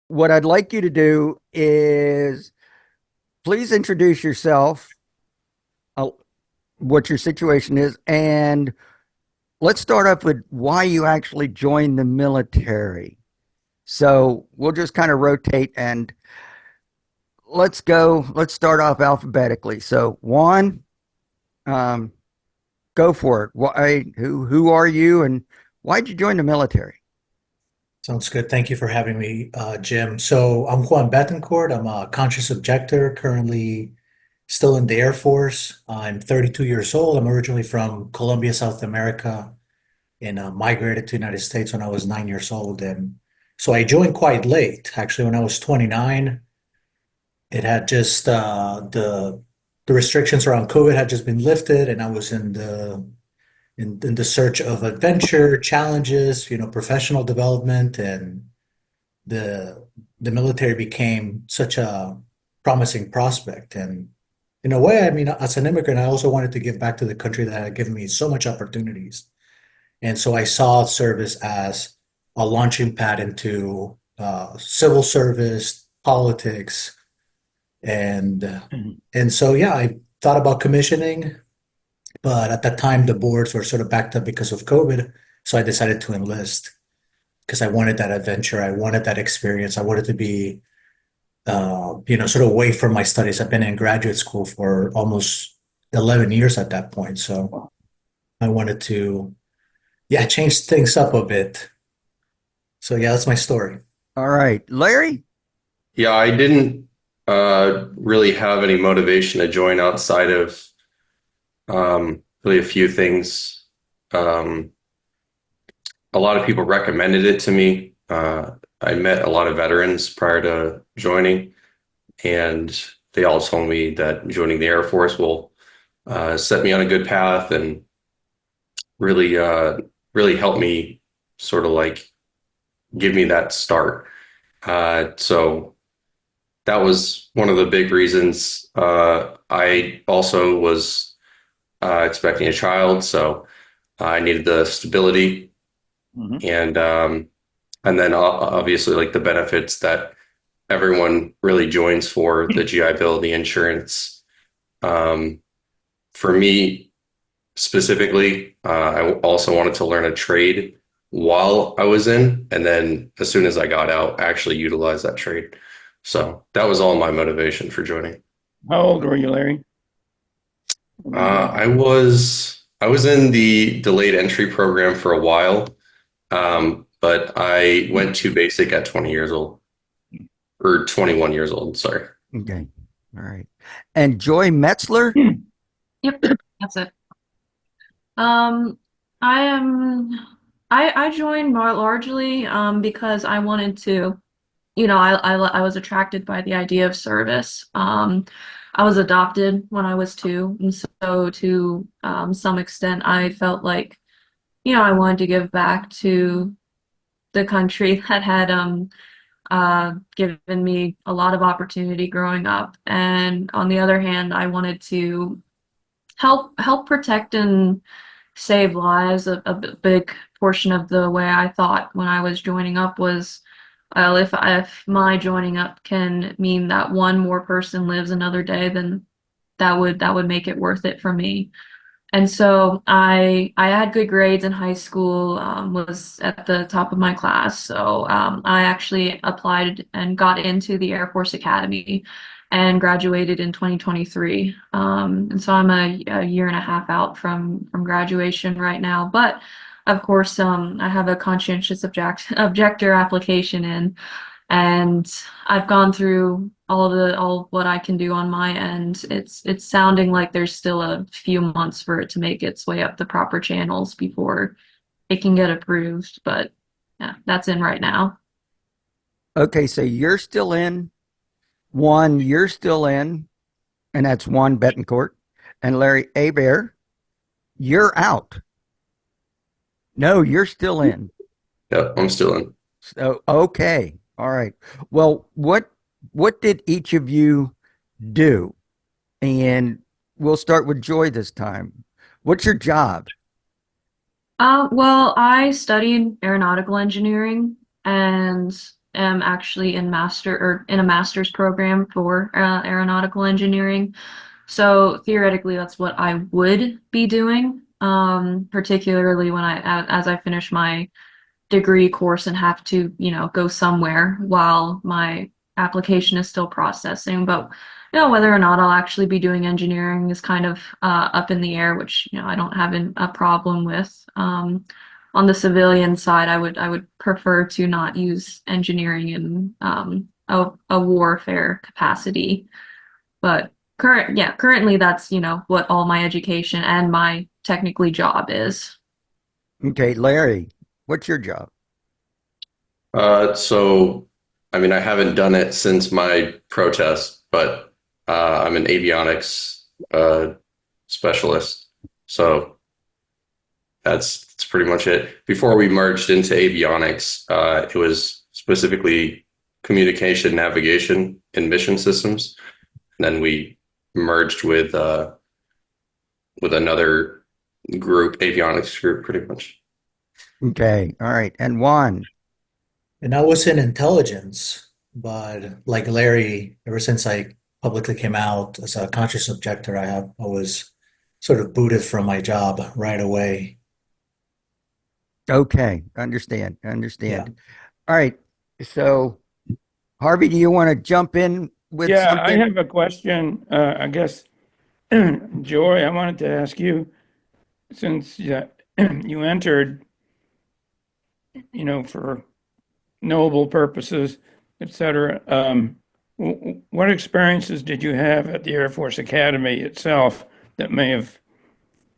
what I'd like you to do is please introduce yourself, uh, what your situation is, and let's start off with why you actually joined the military. So we'll just kind of rotate and let's go. Let's start off alphabetically. So Juan, um, go for it. Why? Who are you, and why'd you join the military? Sounds good. Thank you for having me, Jim. So I'm Juan Betancourt. I'm a conscious objector, currently still in the Air Force. I'm 32 years old. I'm originally from Colombia, South America, and migrated to the United States when I was 9 years old. And so I joined quite late, actually, when I was 29. It had just the restrictions around COVID had just been lifted, and I was in the search of adventure, challenges, professional development, and the the military became such a promising prospect. And in a way, I mean, as an immigrant, I also wanted to give back to the country that had given me so much opportunities. And so I saw service as a launching pad into civil service, politics, and uh, and so yeah, I thought about commissioning, but at that time the boards were sort of backed up because of COVID. So I decided to enlist because I wanted that adventure. I wanted that experience. I wanted to be, sort of away from my studies. I've been in graduate school for almost 11 years at that point. So I wanted to, yeah, change things up a bit. So yeah, that's my story. All right, Larry. Yeah, I didn't really have any motivation to join outside of really a few things. Um, a lot of people recommended it to me. I met a lot of veterans prior to joining, and they all told me that joining the Air Force will set me on a good path and really, really help me sort of like give me that start. So that was one of the big reasons. I also was expecting a child, so I needed the stability Mhm. and and then obviously like the benefits that everyone really joins for the GI Bill, the insurance. Um, for me specifically, I also wanted to learn a trade while I was in, and then as soon as I got out, actually utilize that trade. So that was all my motivation for joining. How old were you, Larry, when you joined? I was in the delayed entry program for a while, but I went to basic at 20 years old or 21 years old. Sorry. Okay. All right. And Joy Metzler? Yep, that's it. Um, I am I joined more largely because I wanted to, I was attracted by the idea of service. I was adopted when I was two, and so to some extent, I felt like, I wanted to give back to the country that had given me a lot of opportunity growing up. And on the other hand, I wanted to help protect and save lives. A big portion of the way I thought when I was joining up was, if my joining up can mean that one more person lives another day, then that would make it worth it for me. And so I had good grades in high school, was at the top of my class. So I actually applied and got into the Air Force Academy and graduated in 2023. And so I'm a year and a half out from graduation right now. But of course, I have a conscientious objector application in, and I've gone through all of what I can do on my end. It's sounding like there's still a few months for it to make its way up the proper channels before it can get approved, but yeah, that's in right now. Okay, so you're still in. One, you're still in, and that's Juan Betancourt. And Larry Hebert, you're out. No, you're still in. Yep, I'm still in. So okay. All right. Well, what did each of you do? And we'll start with Joy this time. What's your job? Well, I studied aeronautical engineering, and am actually in a master's program for aeronautical engineering. So theoretically, that's what I would be doing, particularly when as I finish my degree course and have to, go somewhere while my application is still processing. But whether or not I'll actually be doing engineering is kind of up in the air, which I don't have a problem with. On the civilian side, I would prefer to not use engineering in a warfare capacity. But currently that's what all my education and my technically job is. Okay, Larry, what's your job? So, I mean, I haven't done it since my protest, but I'm an avionics specialist. So that's pretty much it. Before we merged into avionics, it was specifically communication, navigation, and mission systems. And then we merged with another group, avionics group, pretty much. Okay, all right. And Juan, And I was in intelligence, but like Larry, ever since I publicly came out as a conscious objector, I was sort of booted from my job right away. okay, understand. All right. So, Harvey, do you want to jump in with Yeah, I something? have a question. I guess, Joy, I wanted to ask you, since you entered, for noble purposes, etc. What experiences did you have at the Air Force Academy itself that may have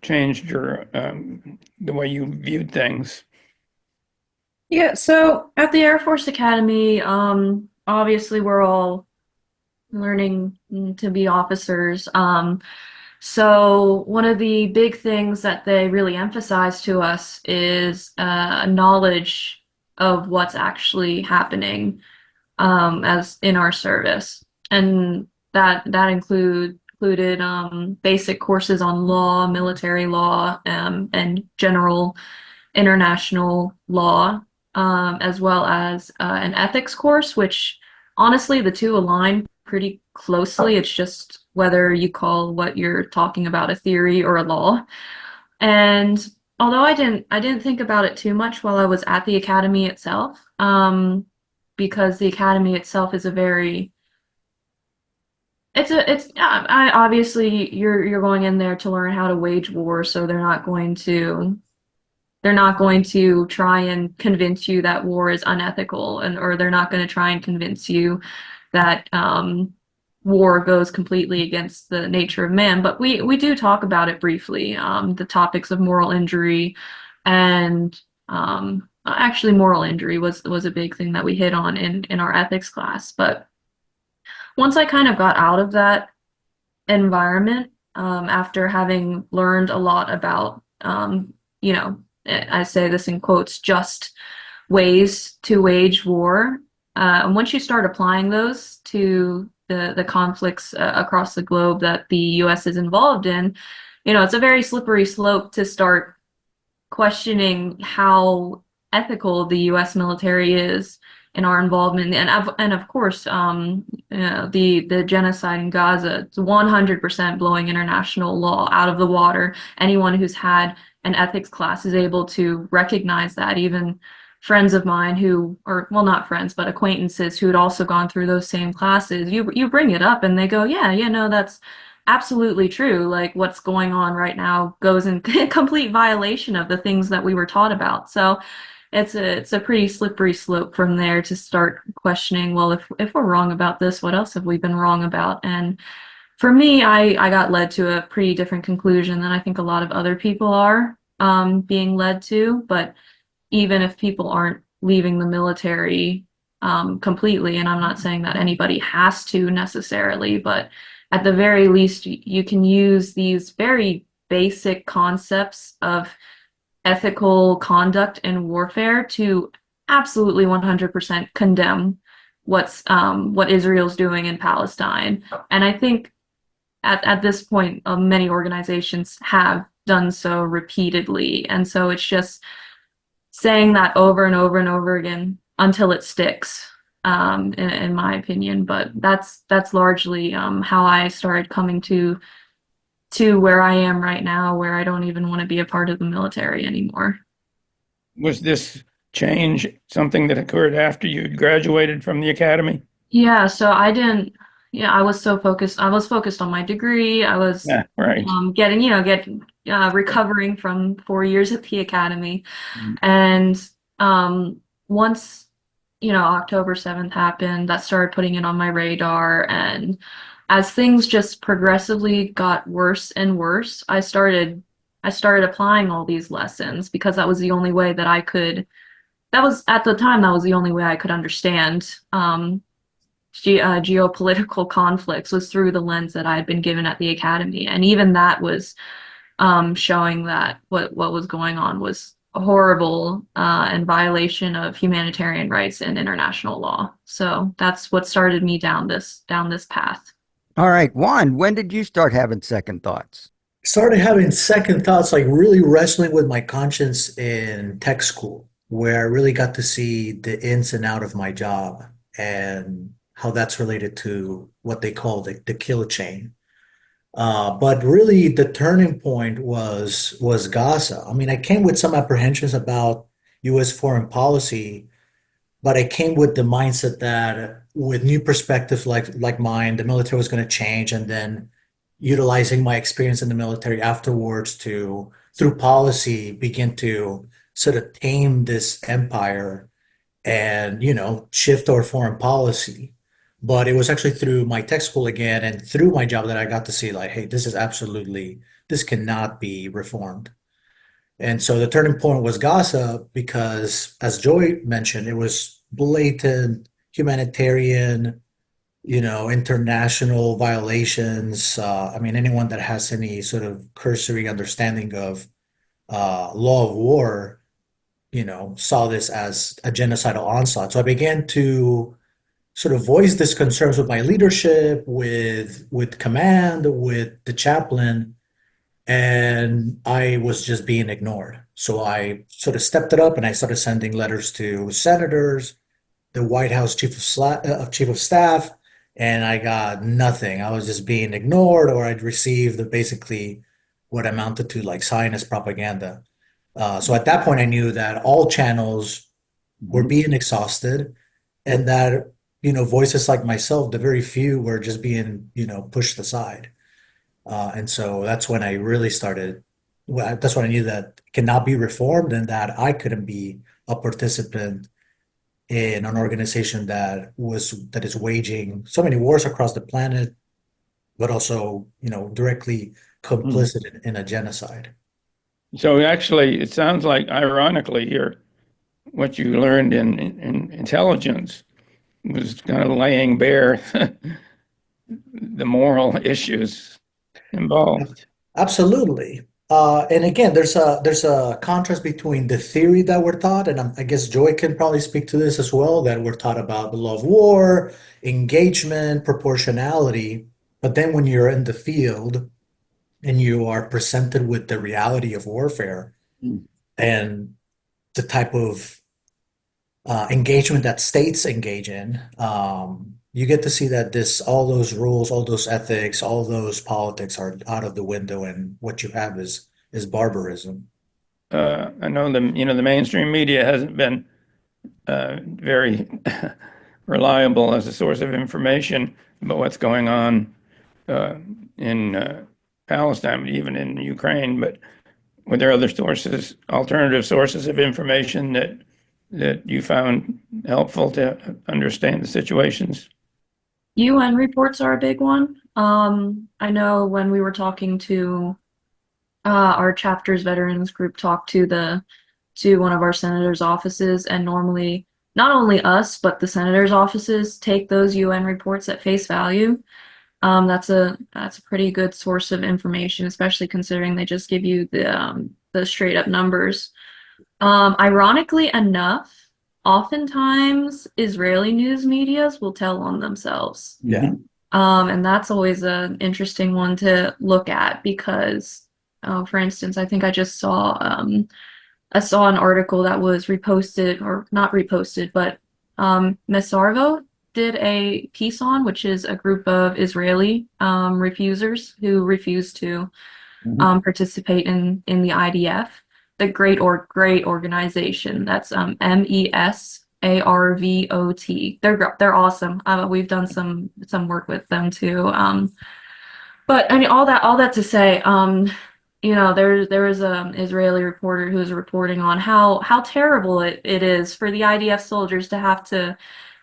changed your the way you viewed things? Yeah, so at the Air Force Academy, obviously we're all learning to be officers. So one of the big things that they really emphasize to us is knowledge of what's actually happening as in our service, and that included basic courses on law, military law, and general international law, as well as an ethics course, which honestly the two align pretty closely. It's just whether you call what you're talking about a theory or a law. And although I didn't think about it too much while I was at the academy itself, because the academy itself is a very I obviously you're going in there to learn how to wage war, so they're not going to try and convince you that war is unethical, or they're not going to try and convince you that war goes completely against the nature of man. But we do talk about it briefly, the topics of moral injury, and actually moral injury was a big thing that we hit on in our ethics class. But once I kind of got out of that environment, after having learned a lot about, I say this in quotes, just ways to wage war. And once you start applying those to the conflicts across the globe that the U.S. is involved in, it's a very slippery slope to start questioning how ethical the U.S. military is in our involvement, and of course, the genocide in Gaza. It's 100% blowing international law out of the water. Anyone who's had an ethics class is able to recognize that. Even friends of mine well, not friends, but acquaintances who had also gone through those same classes, you bring it up and they go, yeah, no, that's absolutely true. Like what's going on right now goes in complete violation of the things that we were taught about. So it's a pretty slippery slope from there to start questioning, well, if we're wrong about this, what else have we been wrong about? And for me, I got led to a pretty different conclusion than I think a lot of other people are being led to. But even if people aren't leaving the military completely, and I'm not saying that anybody has to necessarily, but at the very least, you can use these very basic concepts of ethical conduct in warfare to absolutely 100% condemn what Israel's doing in Palestine. And I think at this point, many organizations have done so repeatedly. And so it's just saying that over and over and over again until it sticks. in my opinion. But that's largely how I started coming to where I am right now, where I don't even want to be a part of the military anymore. Was this change something that occurred after you had graduated from the academy? Yeah, so I didn't, yeah, I was focused on my degree. I was Yeah, right. recovering from 4 years at the academy. And once, October 7th happened, that started putting it on my radar. And as things just progressively got worse and worse, I started applying all these lessons because that was the only way that I could, that was at the time, that was the only way I could understand geopolitical conflicts was through the lens that I had been given at the academy. And even that was showing that what was going on was horrible and violation of humanitarian rights and international law. So that's what started me down this path. All right, Juan, when did you start having second thoughts? Started having second thoughts, like really wrestling with my conscience in tech school, where I really got to see the ins and out of my job and how that's related to what they call the kill chain. But really, the turning point was Gaza. I mean, I came with some apprehensions about U.S. foreign policy, but I came with the mindset that with new perspectives like mine, the military was going to change, and then utilizing my experience in the military afterwards to through policy begin to sort of tame this empire and shift our foreign policy. But it was actually through my tech school again and through my job that I got to see like, hey, this cannot be reformed. And so the turning point was Gaza because, as Joy mentioned, it was blatant humanitarian, international violations. I mean, anyone that has any sort of cursory understanding of law of war, saw this as a genocidal onslaught. So I began to sort of voice these concerns with my leadership, with command, with the chaplain, and I was just being ignored. So I sort of stepped it up and I started sending letters to senators, the White House chief of staff, and I got nothing. I was just being ignored, or I'd received basically what amounted to like Zionist propaganda. So at that point, I knew that all channels were being exhausted, and that voices like myself, the very few, were just being pushed aside. And so that's when I really started. Well, that's when I knew that it cannot be reformed, and that I couldn't be a participant in an organization that is waging so many wars across the planet, but also directly complicit in a genocide. So actually, it sounds like, ironically, here, what you learned in intelligence was kind of laying bare the moral issues involved. Absolutely. And again, there's a contrast between the theory that we're taught, and I guess Joy can probably speak to this as well, that we're taught about the law of war, engagement, proportionality. But then when you're in the field and you are presented with the reality of warfare Mm. and the type of engagement that states engage in, you get to see that all those rules, all those ethics, all those politics are out of the window, and what you have is barbarism. I know the mainstream media hasn't been very reliable as a source of information about what's going on in Palestine, even in Ukraine. But were there other sources, alternative sources of information that you found helpful to understand the situations? UN reports are a big one. I know when we were talking to our chapter's veterans group talked to one of our senators' offices, and normally not only us but the senators' offices take those UN reports at face value. That's a pretty good source of information, especially considering they just give you the straight up numbers. Ironically enough, oftentimes Israeli news medias will tell on themselves. Yeah. And that's always an interesting one to look at because, for instance, I think I saw an article that was reposted or not reposted, but Mesarvo did a piece on, which is a group of Israeli refusers who refuse to participate in the IDF. The great organization. That's MESARVOT. They're awesome. We've done some work with them too. But I mean, all that to say, there was an Israeli reporter who was reporting on how terrible it is for the IDF soldiers to have to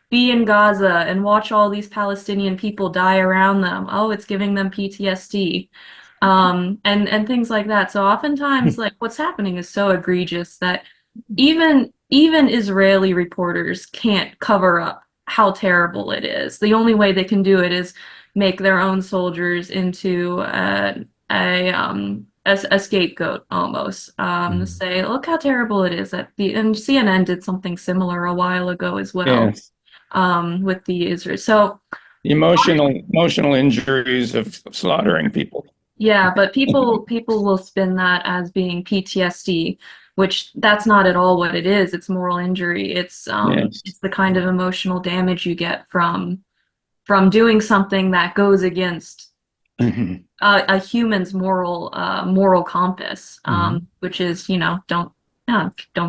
be in Gaza and watch all these Palestinian people die around them. Oh, it's giving them PTSD. And things like that. So oftentimes, like, what's happening is so egregious that even Israeli reporters can't cover up how terrible it is. The only way they can do it is make their own soldiers into a scapegoat almost. Say, look how terrible it is. And CNN did something similar a while ago as well. Yes. With the Israel. So The emotional injuries of slaughtering people. yeah, but people will spin that as being PTSD, which that's not at all what it is. It's moral injury. It's Yes. it's the kind of emotional damage you get from doing something that goes against Mhm. a human's moral compass, which is, don't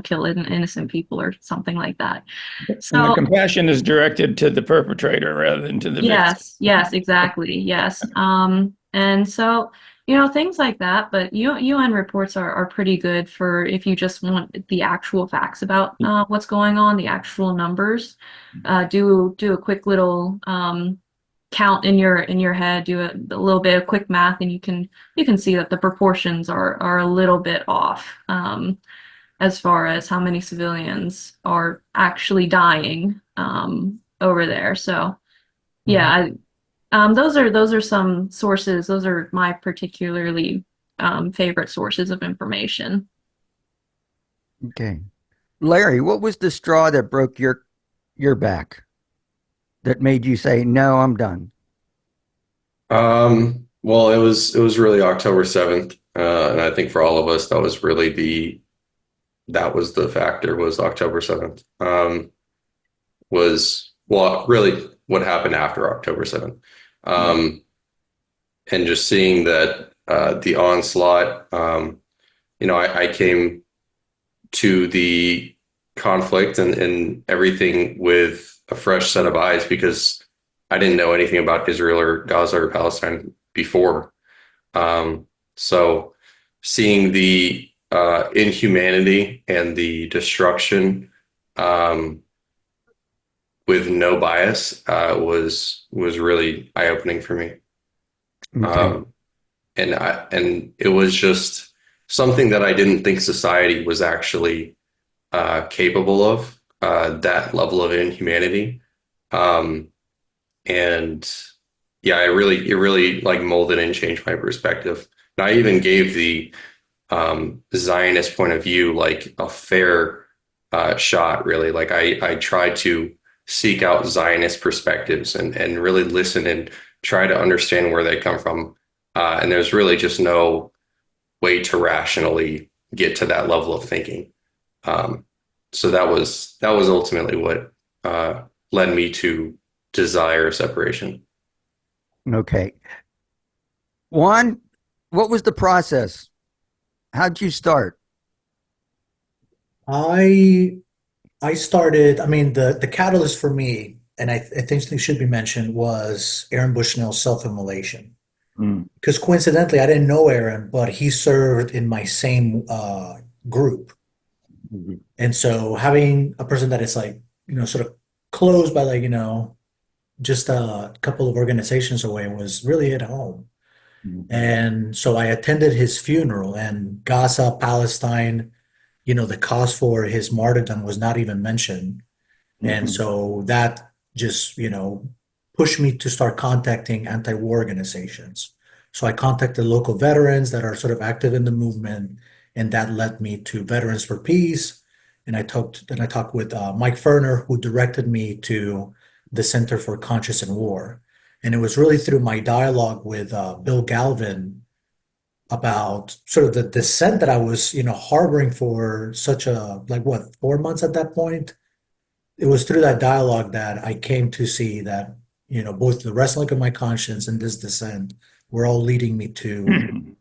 kill innocent people or something like that. And the So compassion is directed to the perpetrator rather than to the victim. yes, exactly. Yes. And so, things like that, but UN reports are pretty good for if you just want the actual facts about what's going on, the actual numbers. Do a quick little count in your head, do a little bit of quick math, and you can see that the proportions are a little bit off as far as how many civilians are actually dying over there. So yeah, those are some sources. Those are my particularly favorite sources of information. Okay. Larry, what was the straw that broke your back that made you say, "No, I'm done"? Well, it was really October 7th. And I think for all of us, that was really that was the factor, was October 7th. Was well, really what happened after October 7th. And just seeing that the onslaught, I came to the conflict and everything with a fresh set of eyes because I didn't know anything about Israel or Gaza or Palestine before. So seeing the inhumanity and the destruction with no bias was really eye-opening for me. Okay. And it was just something that I didn't think society was actually capable of, that level of inhumanity. And yeah, it really like molded and changed my perspective. And I even gave the Zionist point of view like a fair shot, really. Like I tried to seek out Zionist perspectives and really listen and try to understand where they come from. And there's really just no way to rationally get to that level of thinking. So that was ultimately what led me to desire separation. Okay. Juan, what was the process? How'd you start? I I started, I mean, the catalyst for me, and I think it should be mentioned, was Aaron Bushnell's self-immolation. Mm. Because coincidentally, I didn't know Aaron, but he served in my same group. Mhm. And so having a person that is like, sort of close by like, just a couple of organizations away was really at home. Mhm. And so I attended his funeral, and Gaza, Palestine, the cause for his martyrdom was not even mentioned. And Mhm. so that just, pushed me to start contacting anti-war organizations. So I contacted local veterans that are sort of active in the movement, and that led me to Veterans for Peace. And I talked with Mike Ferner, who directed me to the Center for Conscience and War. And it was really through my dialogue with Bill Galvin about sort of the dissent that I was, harboring for such like what, 4 months at that point, it was through that dialogue that I came to see that, both the wrestling of my conscience and this dissent were all leading me to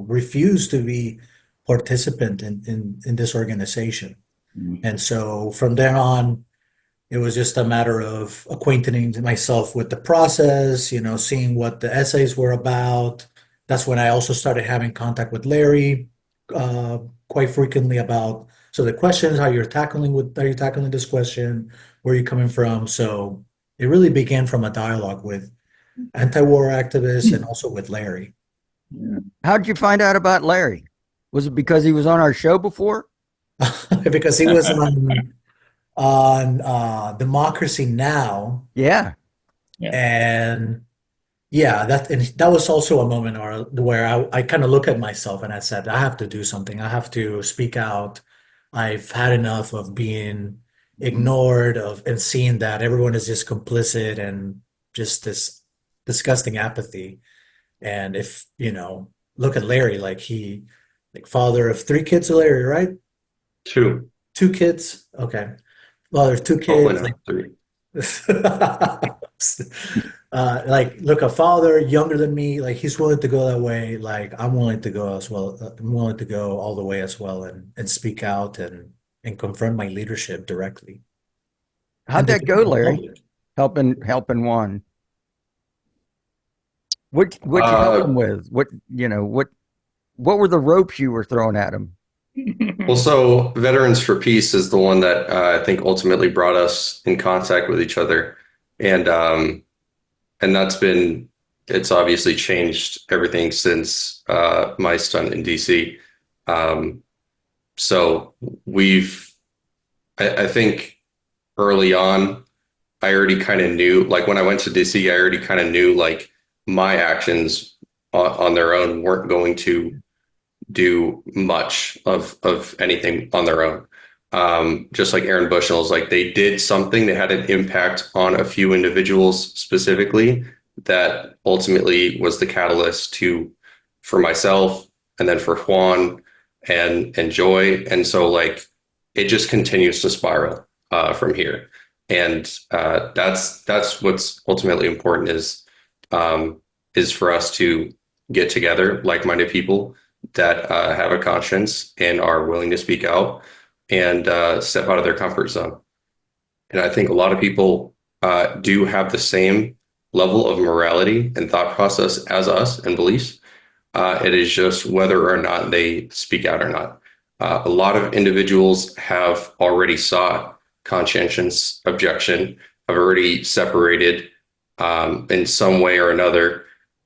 refuse to be participant in this organization. And so from then on, it was just a matter of acquainting myself with the process, seeing what the essays were about. That's when I also started having contact with Larry quite frequently about so the questions, how you're tackling this question, where you're coming from. So it really began from a dialogue with anti-war activists and also with Larry. How'd you find out about Larry? Was it because he was on our show before? Because he was on Democracy Now, Yeah. and yeah, that was also a moment where I kind of look at myself and I said, I have to do something. I have to speak out. I've had enough of being ignored and seeing that everyone is just complicit and just this disgusting apathy. And if, look at Larry, like father of 3 kids, Larry, right? 2, 2 kids. Okay. Father of 2 hopefully kids, not 3. like look, a father younger than me, like he's willing to go that way, like I'm willing to go as well. I'm willing to go all the way as well and speak out and confront my leadership directly How'd and that defend go, my Larry? public. Helping Juan. What'd you help him with? What were the ropes you were throwing at him? Well, so Veterans for Peace is the one that I think ultimately brought us in contact with each other, and it's obviously changed everything since my stint in DC. Um, so I think early on, I already kind of knew, like when I went to DC, I already kind of knew like my actions on their own weren't going to do much of anything on their own. Just like Aaron Bushnell's, like they did something, they had an impact on a few individuals specifically that ultimately was the catalyst for myself and then for Juan and Joy. And so like it just continues to spiral from here. And that's what's ultimately important is for us to get together, like-minded people that have a conscience and are willing to speak out and step out of their comfort zone. And I think a lot of people do have the same level of morality and thought process as us and beliefs. It is just whether or not they speak out or not. A lot of individuals have already sought conscientious objection, have already separated in some way or another,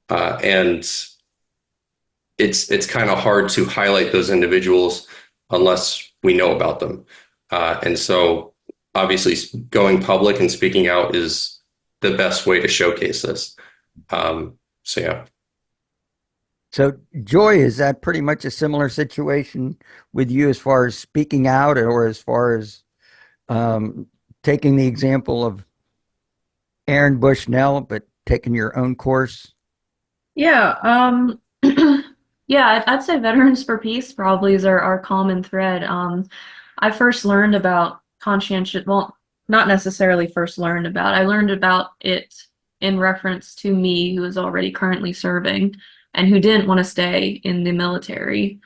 and it's kind of hard to highlight those individuals unless we know about them. And so obviously going public and speaking out is the best way to showcase this. So yeah. So, Joy, is that pretty much a similar situation with you as far as speaking out or as far as taking the example of Aaron Bushnell, but taking your own course? Yeah, yeah, I'd say Veterans for Peace probably is our common thread. I first learned about conscientious, well, not necessarily first learned about, I learned about it in reference to me, who is already currently serving and who didn't want to stay in the military,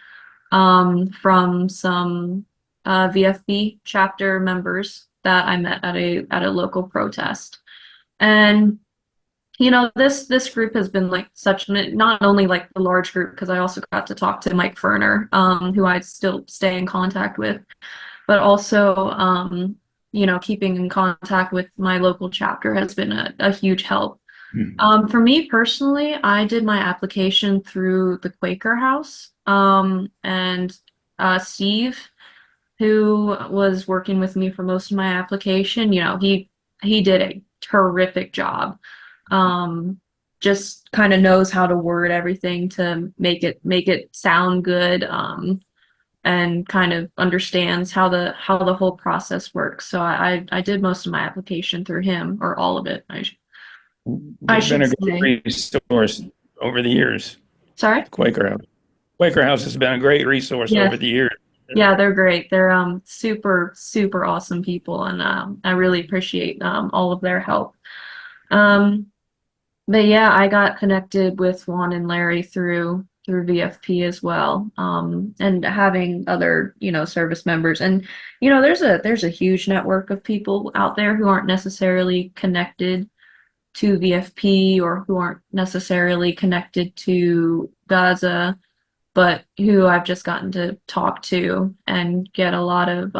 from some VFB chapter members that I met at a local protest. And this group has been like not only like the large group, because I also got to talk to Mike Ferner, who I still stay in contact with, but also, keeping in contact with my local chapter has been a huge help. For me personally, I did my application through the Quaker House, and Steve, who was working with me for most of my application, he did a terrific job. Just kind of knows how to word everything to make it sound good, and kind of understands how the whole process works. So I did most of my application through him, or all of it. I They've been should a say. great resource over the years. Sorry? Quaker House. Quaker House has been a great resource Yes. over the years. Yeah, they're great. They're super super awesome people, and I really appreciate all of their help. Um, but yeah, I got connected with Juan and Larry through VFP as well. And having other, service members, and there's a huge network of people out there who aren't necessarily connected to VFP or who aren't necessarily connected to Gaza, but who I've just gotten to talk to and get a lot of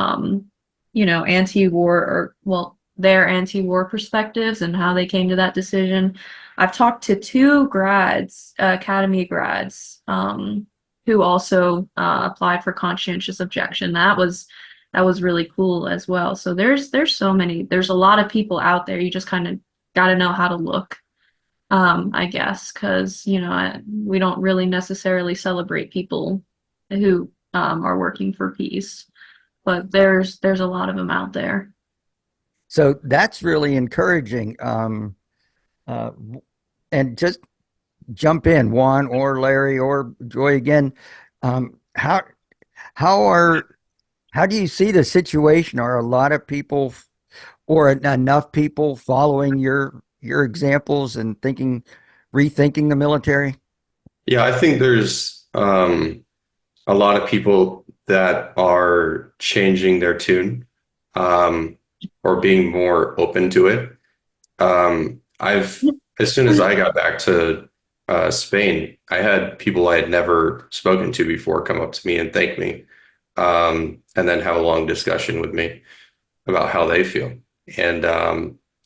anti-war, or well, their anti-war perspectives and how they came to that decision. I've talked to two grads, academy grads, who also applied for conscientious objection. That was really cool as well. So there's a lot of people out there. You just kind of got to know how to look, I guess, because we don't really necessarily celebrate people who are working for peace, but there's a lot of them out there. So that's really encouraging. And just jump in, Juan or Larry or Joy again. How how are how do you see the situation? Are a lot of people or enough people following your examples and rethinking the military? Yeah, I think there's a lot of people that are changing their tune, or being more open to it. As soon as I got back to Spain, I had people I had never spoken to before come up to me and thank me, and then have a long discussion with me about how they feel. And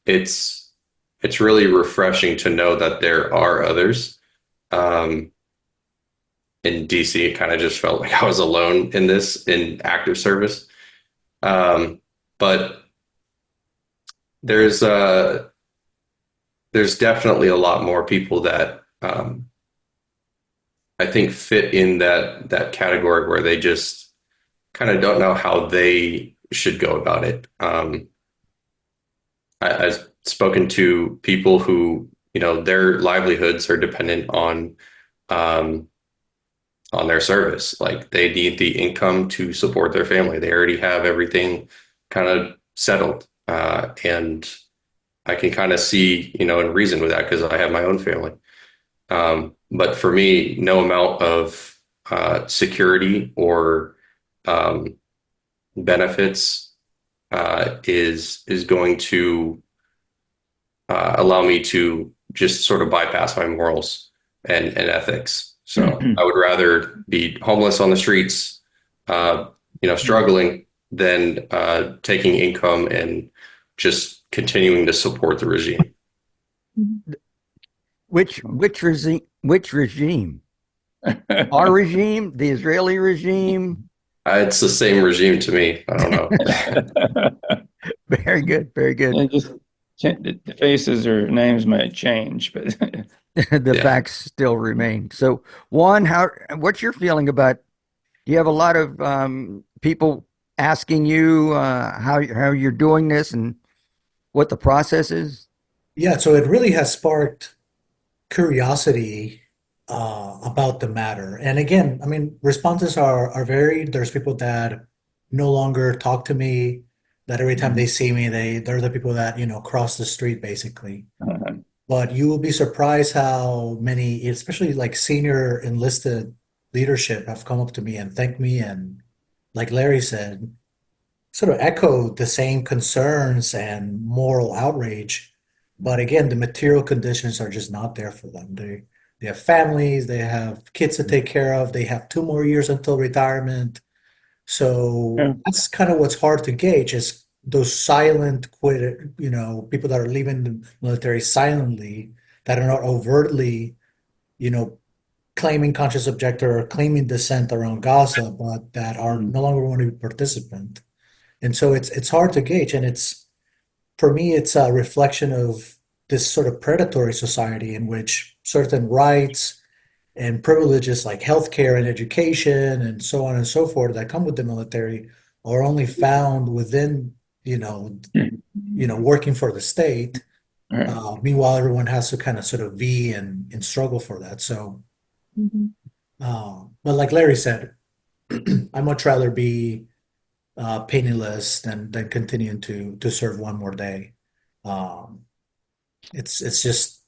it's it's really refreshing to know that there are others. Um, in DC, it kind of just felt like I was alone in active service. But there's there's definitely a lot more people that I think fit in that category where they just kind of don't know how they should go about it. I've spoken to people who, their livelihoods are dependent um, on their service. Like they need the income to support their family. They already have everything kind of settled. And I can kind of see, and reason with that because I have my own family. But for me, no amount of security or um, benefits is going to allow me to just sort of bypass my morals and ethics. So I would rather be homeless on the streets, struggling, than taking income and just continuing to support the regime. Which regime? Which regime? Our regime? The Israeli regime? It's the same regime to me. I don't know. Very good. Very good. And just the faces or names might change, but The Yeah. facts still remain. So, Juan, what's your feeling about? Do you have a lot of people asking you how you're doing this and what the process is? Yeah, so it really has sparked curiosity about the matter. And again, I mean, responses are varied. There's people that no longer talk to me, that every time they see me, they're the people that, cross the street basically. But you will be surprised how many, especially like senior enlisted leadership, have come up to me and thanked me, and like Larry said, sort of echoed the same concerns and moral outrage. But again, the material conditions are just not there for them. They have families, they have kids to take care of, they have 2 more years until retirement. So Yeah. that's kind of what's hard to gauge is those silent quit, people that are leaving the military silently, that are not overtly, you know, claiming conscious objector or claiming dissent around Gaza, but that are no longer want to be participant. And so it's hard to gauge, and it's for me it's a reflection of this sort of predatory society in which certain rights and privileges like healthcare and education and so on and so forth that come with the military are only found within you know working for the state. Right. Meanwhile, everyone has to kind of sort of and struggle for that. So, Mhm. but like Larry said, I'd much rather be penniless than continuing to serve one more day. Um, it's just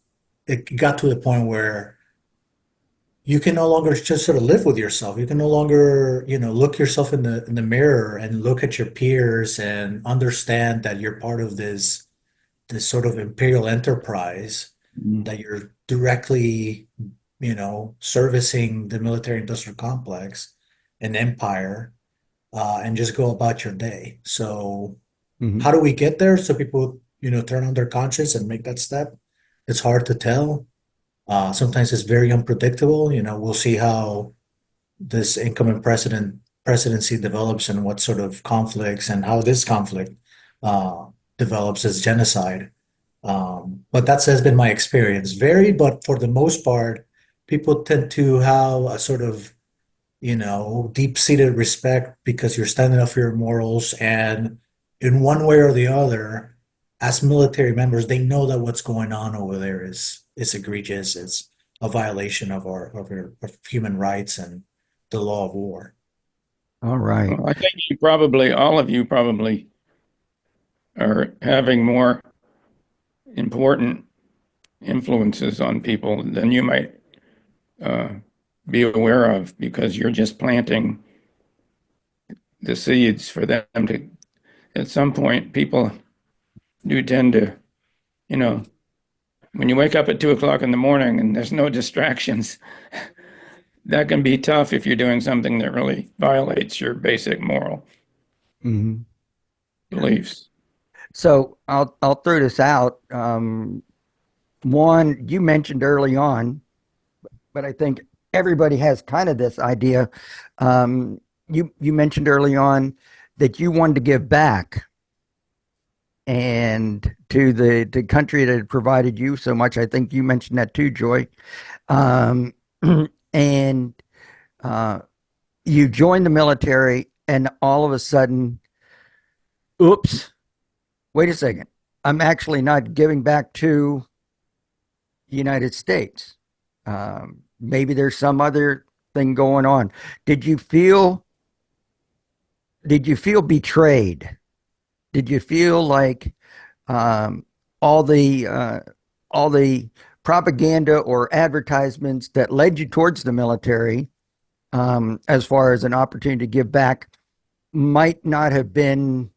it got to the point where you can no longer just sort of live with yourself. You can no longer, look yourself in the mirror and look at your peers and understand that you're part of this sort of imperial enterprise, Mhm. that you're directly, servicing the military industrial complex, an empire, and just go about your day. So Mhm. how do we get there so people, turn on their conscience and make that step? It's hard to tell. Sometimes it's very unpredictable. We'll see how this incoming presidency develops and what sort of conflicts and how this conflict uh, develops as genocide. But that has been my experience. Varied, but for the most part, people tend to have a sort of, deep-seated respect because you're standing up for your morals. And in one way or the other, as military members, they know that what's going on over there is egregious. It's a violation of human rights and the law of war. All right. Well, I think all of you probably are having more important influences on people than you might uh, be aware of because you're just planting the seeds for them to, at some point, people do tend to, you know, when you wake up at 2 o'clock in the morning and there's no distractions, that can be tough if you're doing something that really violates your basic moral Mhm. beliefs. So I'll throw this out. One, you mentioned early on, but I think everybody has kind of this idea. You mentioned early on that you wanted to give back and to the country that had provided you so much. I think you mentioned that too, Joy. Um, and uh, you joined the military, and all of a sudden, oops, wait a second. I'm actually not giving back to the United States. Maybe there's some other thing going on. Did you feel did you feel betrayed? Did you feel like um, all the uh, all the propaganda or advertisements that led you towards the military, as far as an opportunity to give back, might not have been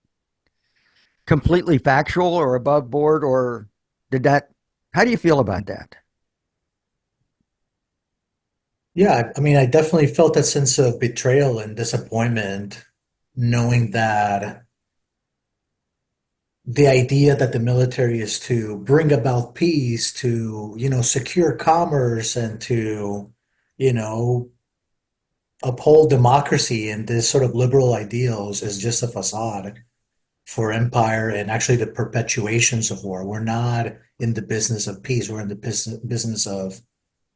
completely factual or above board, or did that? How do you feel about that? Yeah, I mean, I definitely felt that sense of betrayal and disappointment, knowing that the idea that the military is to bring about peace, to, secure commerce and to, you know, uphold democracy and this sort of liberal ideals is just a facade for empire and actually the perpetuations of war. We're not in the business of peace. We're in the business of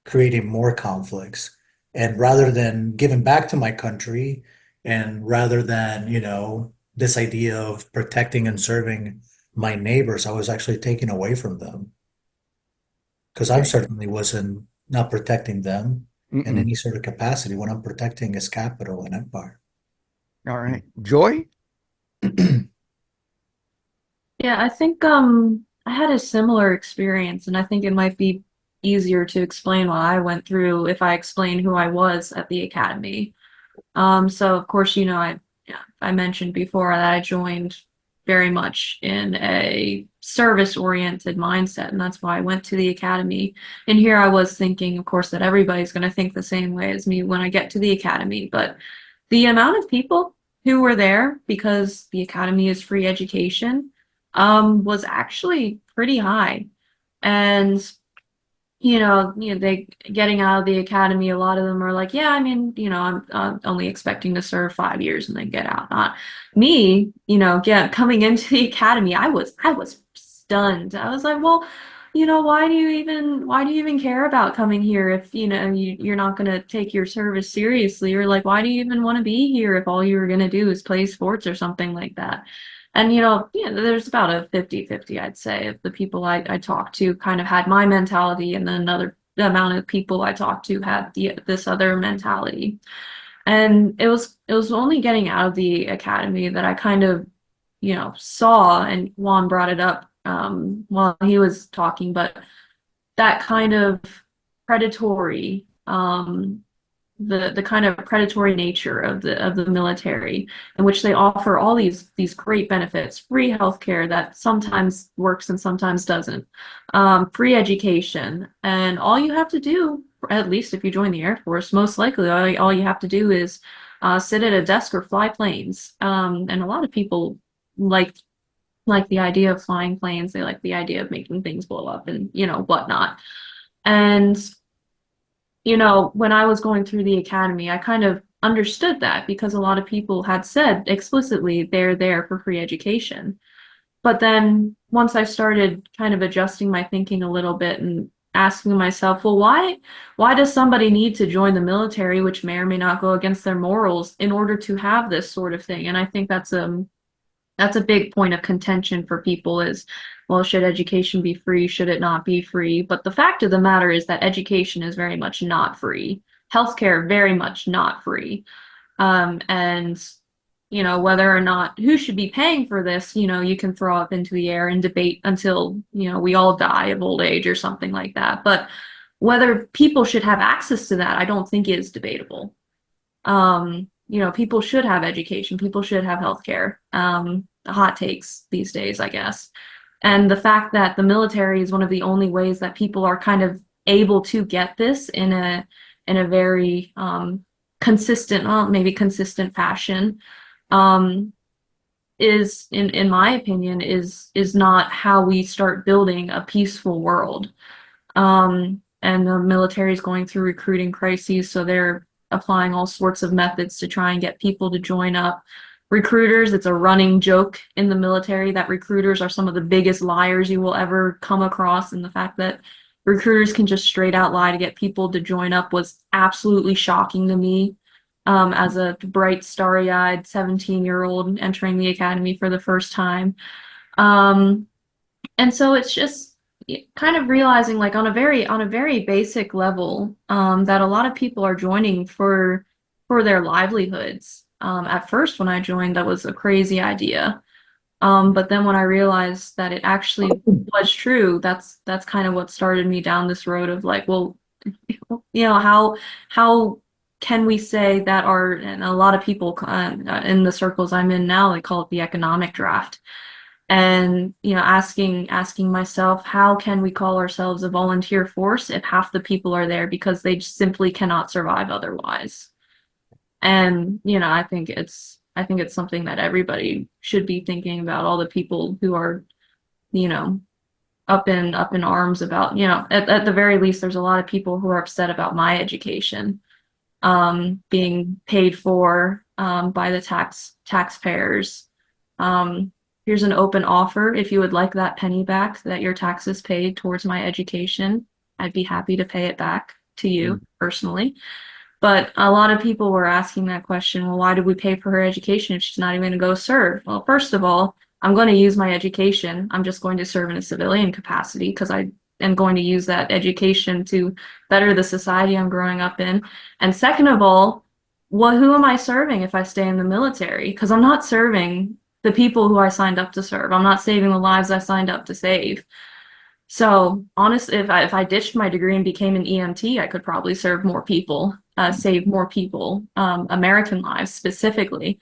creating more conflicts. And rather than giving back to my country, and rather than, this idea of protecting and serving my neighbors, I was actually taken away from them because I Okay. certainly wasn't not protecting them in Mm-mm. any sort of capacity. What I'm protecting is capital and empire. All right. Joy? Yeah, I think I had a similar experience, and I think it might be easier to explain what I went through if I explain who I was at the academy. So of course, yeah, I mentioned before that I joined very much in a service-oriented mindset, and that's why I went to the academy. And here I was thinking, of course, that everybody's going to think the same way as me when I get to the academy, but the amount of people who were there because the academy is free education was actually pretty high. And they getting out of the academy, a lot of them are like, yeah, I mean, I'm only expecting to serve 5 years and then get out. Not me, coming into the academy, I was stunned. I was like, well, why do you even care about coming here if, you're not going to take your service seriously? Or like, why do you even want to be here if all you were going to do is play sports or something like that? And there's about a 50-50, I'd say, of the people I talked to kind of had my mentality, and then another the amount of people I talked to had this other mentality. And it was only getting out of the academy that I kind of, saw, and Juan brought it up while he was talking, but that kind of predatory, the kind of predatory nature of the military, in which they offer all these great benefits, free healthcare that sometimes works and sometimes doesn't, free education, and all you have to do, at least if you join the Air Force, most likely all you have to do is sit at a desk or fly planes. And a lot of people like the idea of flying planes. They like the idea of making things blow up and whatnot. And when I was going through the academy, I kind of understood that because a lot of people had said explicitly they're there for free education. But then once I started kind of adjusting my thinking a little bit and asking myself, well, why does somebody need to join the military, which may or may not go against their morals, in order to have this sort of thing? And I think that's a big point of contention for people is, well, should education be free? Should it not be free? But the fact of the matter is that education is very much not free. Healthcare, very much not free. And, whether or not who should be paying for this, you can throw up into the air and debate until, we all die of old age or something like that. But whether people should have access to that, I don't think is debatable. People should have education, people should have healthcare. Hot takes these days, I guess. And the fact that the military is one of the only ways that people are kind of able to get this in a very consistent, well, maybe consistent fashion, is, in my opinion, is not how we start building a peaceful world. And the military is going through recruiting crises, so they're applying all sorts of methods to try and get people to join up. Recruiters, it's a running joke in the military that recruiters are some of the biggest liars you will ever come across, and the fact that recruiters can just straight out lie to get people to join up was absolutely shocking to me, as a bright, starry-eyed 17-year-old entering the academy for the first time. And so it's just kind of realizing, like, on a very basic level, that a lot of people are joining for their livelihoods. At first, when I joined, that was a crazy idea. But then when I realized that it actually was true, that's kind of what started me down this road of, like, well, how can we say that and a lot of people in the circles I'm in now, they call it the economic draft. And asking myself, how can we call ourselves a volunteer force if half the people are there because they simply cannot survive otherwise? And I think it's something that everybody should be thinking about. All the people who are up in arms about, at the very least, there's a lot of people who are upset about my education being paid for by the taxpayers. Here's an open offer. If you would like that penny back that your taxes paid towards my education, I'd be happy to pay it back to you personally. But a lot of people were asking that question, well, why did we pay for her education if she's not even going to go serve? Well, first of all, I'm going to use my education. I'm just going to serve in a civilian capacity because I am going to use that education to better the society I'm growing up in. And second of all, who am I serving if I stay in the military? Because I'm not serving the people who I signed up to serve. I'm not saving the lives I signed up to save. So honestly, if I ditched my degree and became an EMT, I could probably serve more people, save more people, American lives specifically.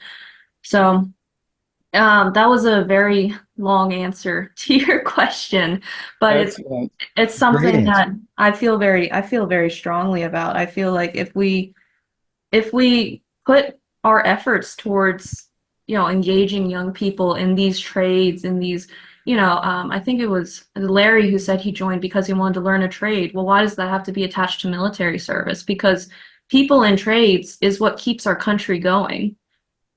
So that was a very long answer to your question, but it's something that I feel very strongly about. I feel like if we put our efforts towards engaging young people in these trades, in these, I think it was Larry who said he joined because he wanted to learn a trade. Well, why does that have to be attached to military service? Because people in trades is what keeps our country going.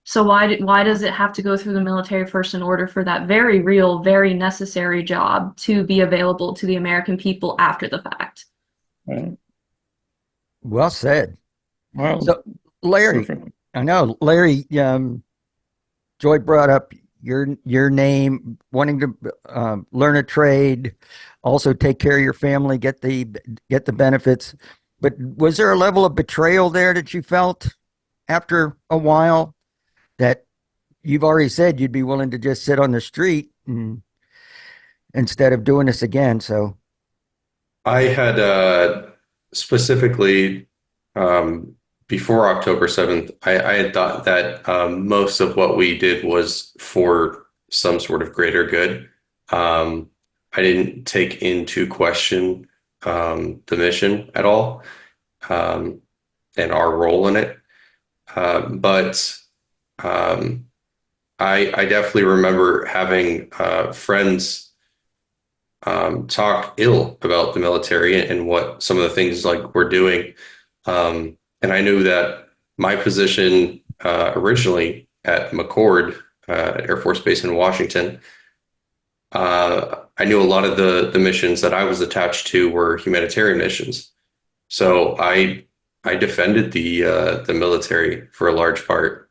So why does it have to go through the military first in order for that very real, very necessary job to be available to the American people after the fact? Right. Well said. Well, So, Larry, perfect. I know, Larry, Joy brought up your name, wanting to learn a trade, also take care of your family, get the benefits. But was there a level of betrayal there that you felt? after a while that you've already said you'd be willing to just sit on the street instead of doing this again. So, I had specifically before October 7th, I had thought that most of what we did was for some sort of greater good. I didn't take into question the mission at all, and our role in it. But I definitely remember having friends talk ill about the military and what some of the things like we're doing. And I knew that my position originally at McCord Air Force Base in Washington, I knew a lot of the missions that I was attached to were humanitarian missions. So I defended the military for a large part,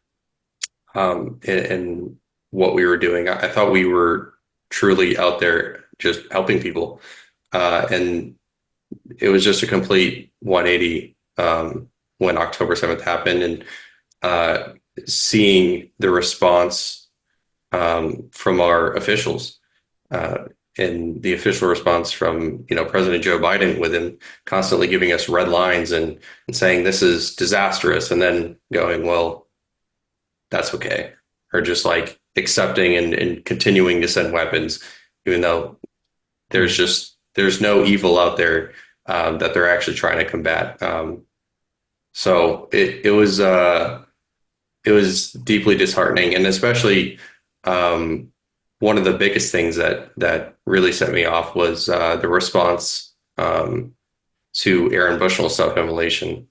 and what we were doing. I thought we were truly out there just helping people, and it was just a complete 180 when October 7th happened, and seeing the response from our officials. And the official response from, President Joe Biden, with him constantly giving us red lines and saying this is disastrous, and then going, well, that's okay, or just like accepting and continuing to send weapons, even though there's no evil out there that they're actually trying to combat. So it was deeply disheartening, and especially one of the biggest things that really set me off was the response to Aaron Bushnell's self-immolation,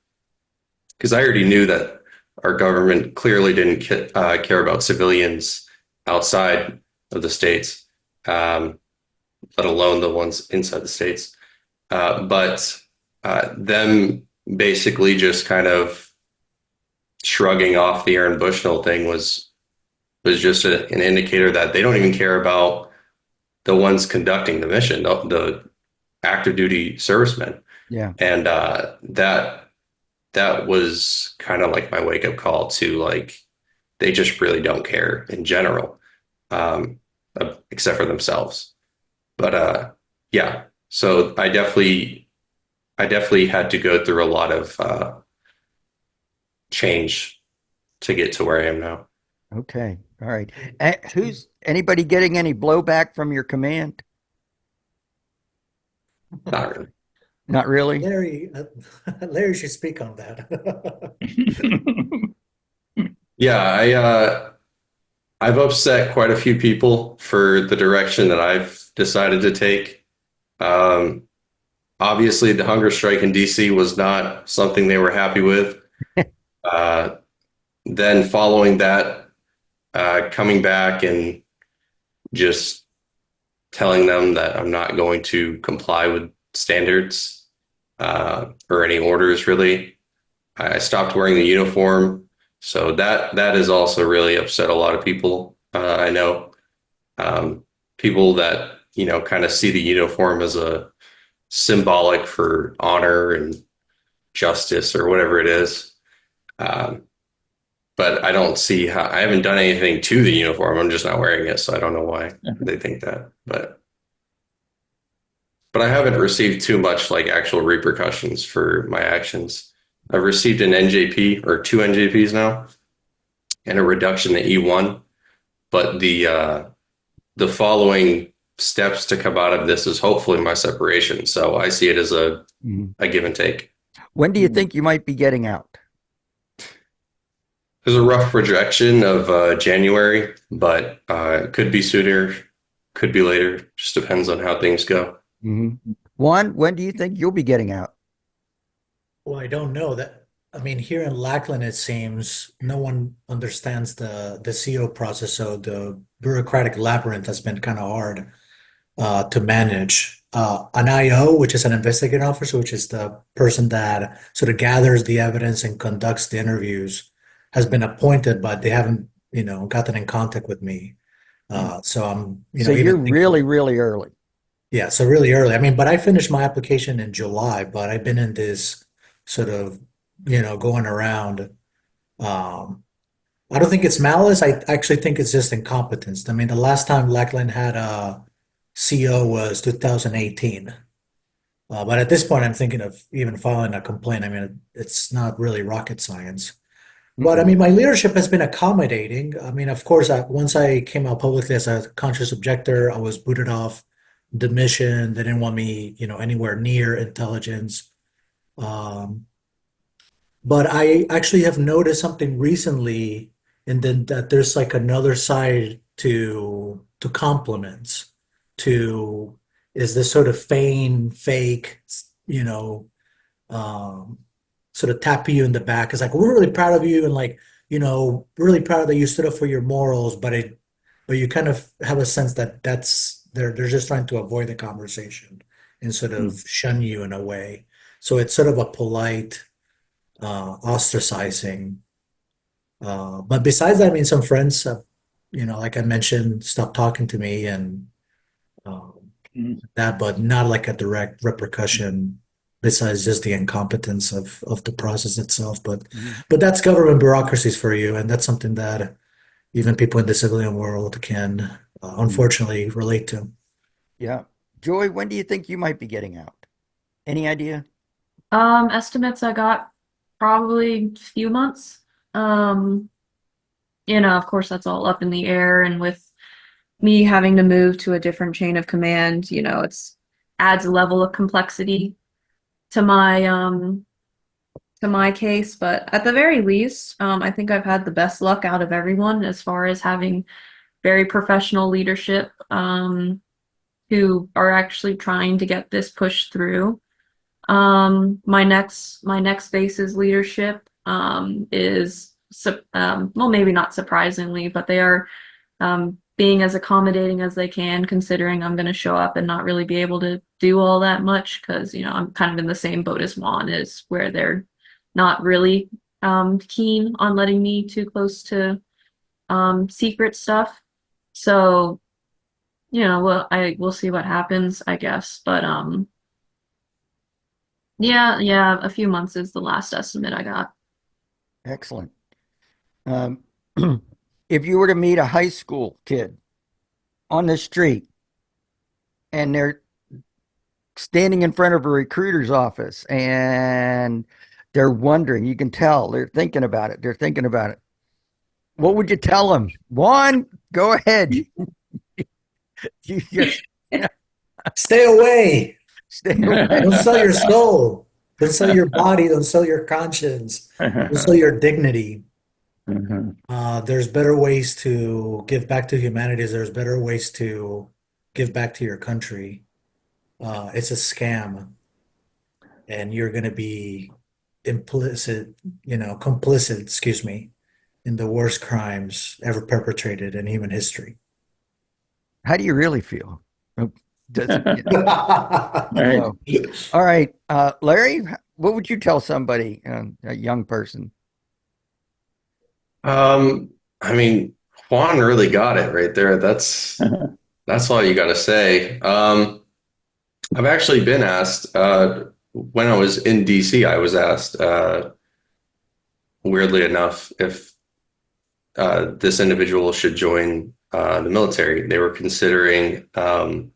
because I already knew that our government clearly didn't care about civilians outside of the states, let alone the ones inside the states. But them basically just kind of shrugging off the Aaron Bushnell thing was just an indicator that they don't even care about the ones conducting the mission, the active duty servicemen. yeah. And that was kind of like my wake up call to, like, they just really don't care in general, except for themselves. But yeah, so I definitely had to go through a lot of change to get to where I am now. Okay. All right. Who's anybody getting any blowback from your command? Not really. Not really. Larry should speak on that. Yeah, I've upset quite a few people for the direction that I've decided to take. Obviously, the hunger strike in DC was not something they were happy with. Then following that, coming back and just telling them that I'm not going to comply with standards or any orders, really. I stopped wearing the uniform. So that has also really upset a lot of people. I know people that, kind of see the uniform as a symbolic for honor and justice or whatever it is. But I don't see how. I haven't done anything to the uniform. I'm just not wearing it, so I don't know why they think that. But I haven't received too much like actual repercussions for my actions. I've received an NJP or 2 NJPs now, and a reduction to E1. But the following steps to come out of this is hopefully my separation. So I see it as a give and take. When do you think you might be getting out? There's a rough projection of January, but it could be sooner, could be later. Just depends on how things go. Juan, when do you think you'll be getting out? Well, I don't know that. I mean, here in Lackland, it seems no one understands the CO process, so the bureaucratic labyrinth has been kind of hard to manage. An IO, which is an investigating officer, which is the person that sort of gathers the evidence and conducts the interviews, has been appointed, but they haven't, gotten in contact with me. So I'm, So you're really, really early. Yeah, so really early. I mean, but I finished my application in July, but I've been in this sort of, going around Um, I don't think it's malice. I actually think it's just incompetence. I mean, the last time Lackland had a CO was 2018. But at this point, I'm thinking of even filing a complaint. I mean, it's not really rocket science. But I Mm-mm. mean, my leadership has been accommodating. I mean, of course, once I came out publicly as a conscious objector, I was booted off the mission. They didn't want me, anywhere near intelligence. Um, but I actually have noticed something recently, and then that there's like another side to compliments, to is this sort of fake, you know, um, sort of tap you in the back. It's like, we're really proud of you, and like, really proud that you stood up for your morals, but you kind of have a sense that they're just trying to avoid the conversation and sort of shun you in a way. So it's sort of a polite ostracizing. But besides that, I mean, some friends have, like I mentioned, stopped talking to me and um, that, but not like a direct repercussion besides just the incompetence of the process itself. But Mhm. but that's government bureaucracies for you, and that's something that even people in the civilian world can Mhm. unfortunately relate to. Yeah. Joy, when do you think you might be getting out? Any idea? Estimates I got probably a few months. Um, of course that's all up in the air, and with me having to move to a different chain of command, it's adds a level of complexity to my case, but at the very least, I think I've had the best luck out of everyone as far as having very professional leadership, who are actually trying to get this pushed through. My next base's leadership is well, maybe not surprisingly, but they are being as accommodating as they can, considering I'm going to show up and not really be able to do all that much because I'm kind of in the same boat as Juan is, where they're not really keen on letting me too close to secret stuff. So well, we'll see what happens, I guess. But yeah, a few months is the last estimate I got. Excellent. Um, if you were to meet a high school kid on the street and they're standing in front of a recruiter's office and they're wondering, you can tell they're thinking about it. They're thinking about it. What would you tell them? One, go ahead. You just Stay away. stay away. Don't sell your soul. Don't sell your body. Don't sell your conscience. Don't sell your dignity. There's better ways to give back to humanity. There's better ways to give back to your country. It's a scam, and you're going to be complicit, excuse me, in the worst crimes ever perpetrated in human history. How do you really feel? Oh, does, Right. so, all right. Larry, what would you tell somebody, a young person? I mean, Juan really got it right there. That's all you got to say. I've actually been asked when I was in DC, I was asked, weirdly enough, if this individual should join the military. They were considering the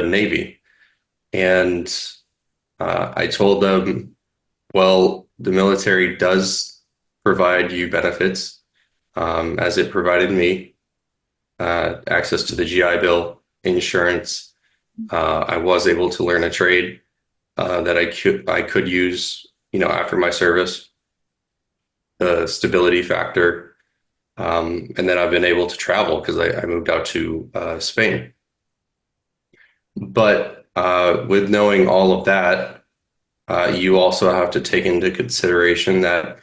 Navy, and I told them, well, the military does provide you benefits, as it provided me, access to the GI Bill, insurance. I was able to learn a trade that I could use, after my service, the stability factor, and then I've been able to travel because I moved out to Spain. But with knowing all of that, you also have to take into consideration that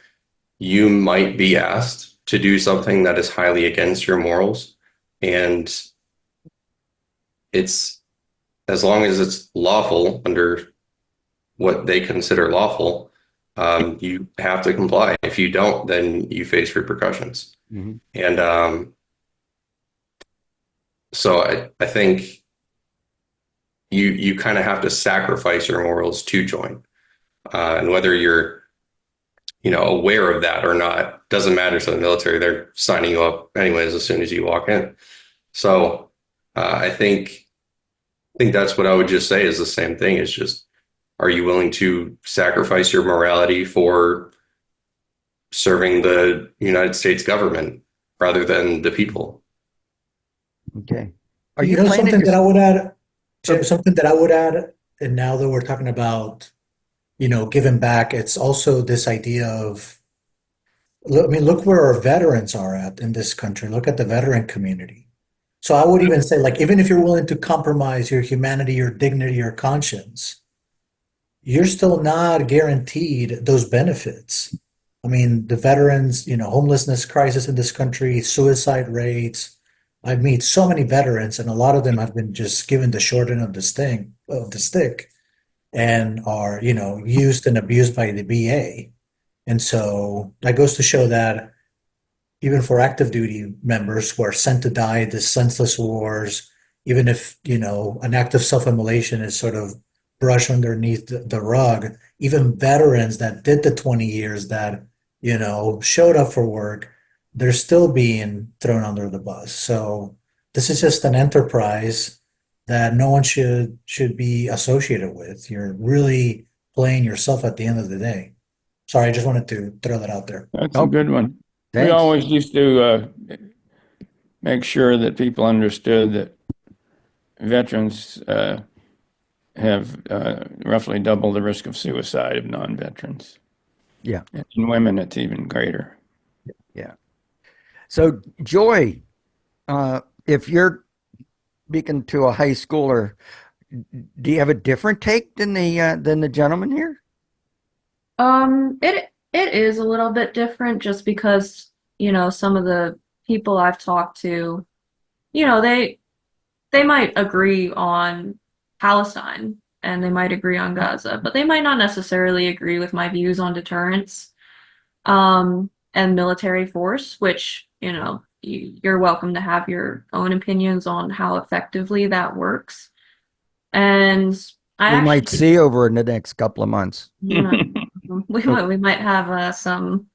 you might be asked to do something that is highly against your morals, and it's as long as it's lawful under what they consider lawful, you have to comply. If you don't, then you face repercussions. Mhm. And so I think you kind of have to sacrifice your morals to join. And whether you're aware of that or not. Doesn't matter to the military. They're signing you up anyways as soon as you walk in. So I think that's what I would just say is the same thing. Is just, are you willing to sacrifice your morality for serving the United States government rather than the people? Okay. Are you planning something that I to? would add, Jim, something that I would add, and now that we're talking about, giving back, it's also this idea of, I mean, look where our veterans are at in this country. Look at the veteran community. So I would even say, like, even if you're willing to compromise your humanity, your dignity, your conscience, you're still not guaranteed those benefits. I mean, the veterans, homelessness crisis in this country, suicide rates. I meet so many veterans, and a lot of them have been just given the short end of the stick, and are, used and abused by the VA. And so that goes to show that even for active duty members who are sent to die in these senseless wars, even if, an act of self-immolation is sort of brushed underneath the rug, even veterans that did the 20 years that, showed up for work, they're still being thrown under the bus. So this is just an enterprise that no one should be associated with. You're really playing yourself at the end of the day. Sorry, I just wanted to throw that out there. That's Oh, a good one. We thanks. always used to make sure that people understood that veterans have roughly double the risk of suicide of non-veterans. Yeah. And in women, it's even greater. Yeah. So, Joy, if you're speaking to a high schooler, do you have a different take than the gentleman here? It is a little bit different just because, some of the people I've talked to, they might agree on Palestine and they might agree on Gaza, but they might not necessarily agree with my views on deterrence, and military force, which, you're welcome to have your own opinions on how effectively that works. And I We might actually, see over in the next couple of months. we might have some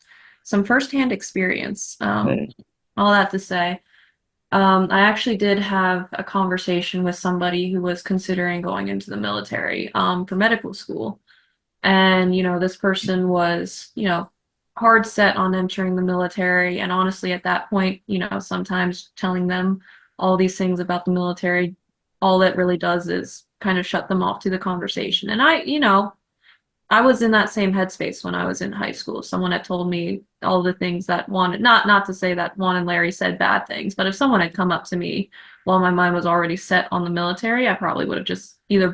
firsthand experience. All that to say, I actually did have a conversation with somebody who was considering going into the military for medical school. And, this person was, hard set on entering the military. And honestly, at that point, sometimes telling them all these things about the military, all that really does is kind of shut them off to the conversation. And I was in that same headspace when I was in high school. Someone had told me all the things that not to say that Juan and Larry said bad things, but if someone had come up to me while my mind was already set on the military, I probably would have just either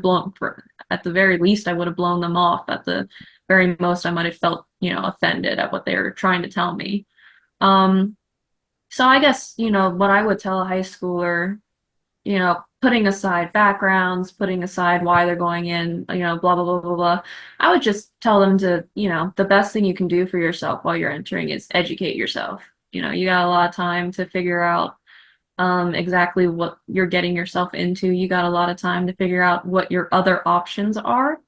at the very least, I would have blown them off. At the very most, I might have felt, offended at what they were trying to tell me. So I guess, what I would tell a high schooler, putting aside backgrounds, putting aside why they're going in, blah, blah, blah, blah, blah. I would just tell them to, the best thing you can do for yourself while you're entering is educate yourself. You got a lot of time to figure out exactly what you're getting yourself into. You got a lot of time to figure out what your other options are.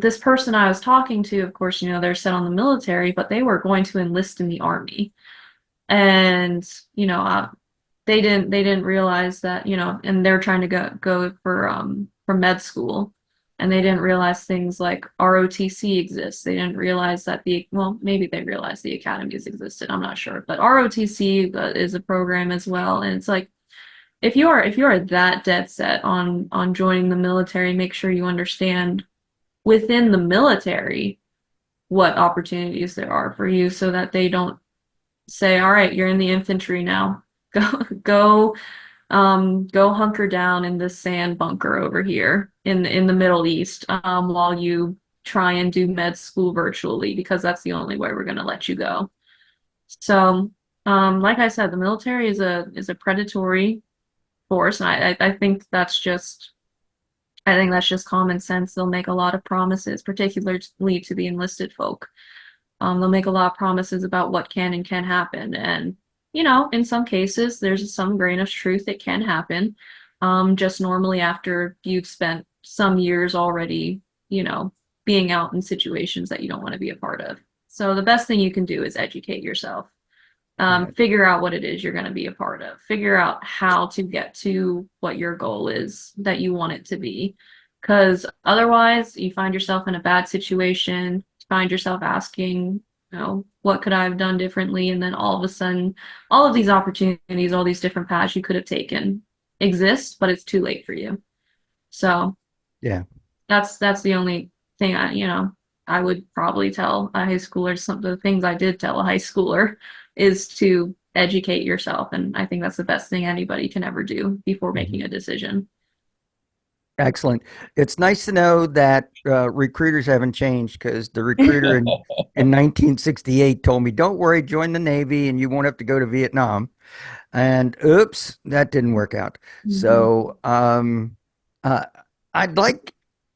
This person I was talking to, of course, they're set on the military, but they were going to enlist in the army. And, they didn't realize that, and they're trying to go for med school, and they didn't realize things like ROTC exists. They didn't realize that maybe they realized the academies existed. I'm not sure, but ROTC is a program as well. And it's like, if you are that dead set on joining the military, make sure you understand within the military what opportunities there are for you, so that they don't say, all right, you're in the infantry now. Go hunker down in this sand bunker over here in the Middle East, while you try and do med school virtually, because that's the only way we're going to let you go. So, like I said, the military is a predatory force, and I think that's just common sense. They'll make a lot of promises, particularly to the enlisted folk. They'll make a lot of promises about what can and can't happen, and in some cases, there's some grain of truth. It can happen. Just normally after you've spent some years already, being out in situations that you don't want to be a part of. So the best thing you can do is educate yourself. Right. Figure out what it is you're going to be a part of. Figure out how to get to what your goal is that you want it to be. Because otherwise, you find yourself in a bad situation, find yourself asking, what could I have done differently? And then all of a sudden, all of these opportunities, all these different paths you could have taken exist, but it's too late for you. So Yeah. that's the only thing I would probably tell a high schooler. Some of the things I did tell a high schooler is to educate yourself, and I think that's the best thing anybody can ever do before making a decision. Excellent. It's nice to know that recruiters haven't changed, because the recruiter in 1968 told me, don't worry, join the Navy and you won't have to go to Vietnam. And oops, that didn't work out. So uh, I'd like,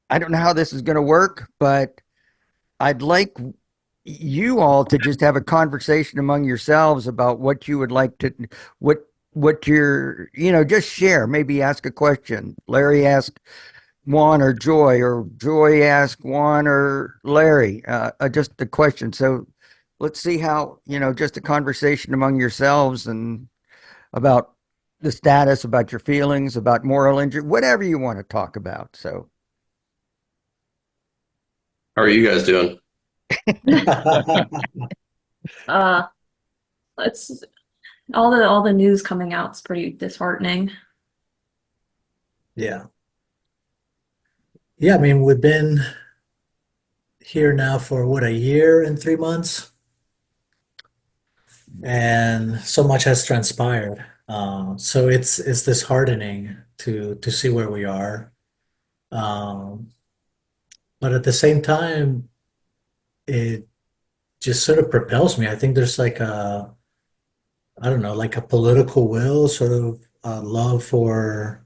I don't know how this is going to work, but I'd like you all to just have a conversation among yourselves about what you would like to, what you're, just share. Maybe ask a question. Larry ask Juan or Joy ask Juan or Larry, just a question. So let's see how, just a conversation among yourselves and about the status, about your feelings, about moral injury, whatever you want to talk about. So How are you guys doing? uh, let's all the news coming out is pretty disheartening. Yeah. Yeah, I mean, we've been here now for what, a year and 3 months, and so much has transpired. So it's disheartening to see where we are. Um, but at the same time, it just sort of propels me. I think there's like I don't know, like a political will, sort of love for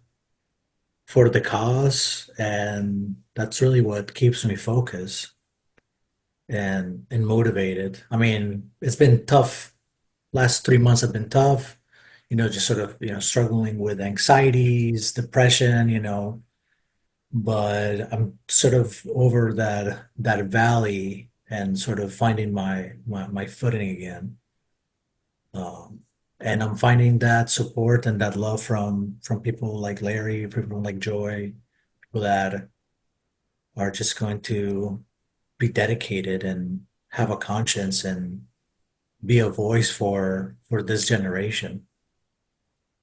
the cause, and that's really what keeps me focused and motivated. I mean, it's been tough. Last 3 months have been tough, just sort of, struggling with anxieties, depression, but I'm sort of over that valley and sort of finding my footing again. Um, and I'm finding that support and that love from people like Larry, people like Joy, people that are just going to be dedicated and have a conscience and be a voice for this generation,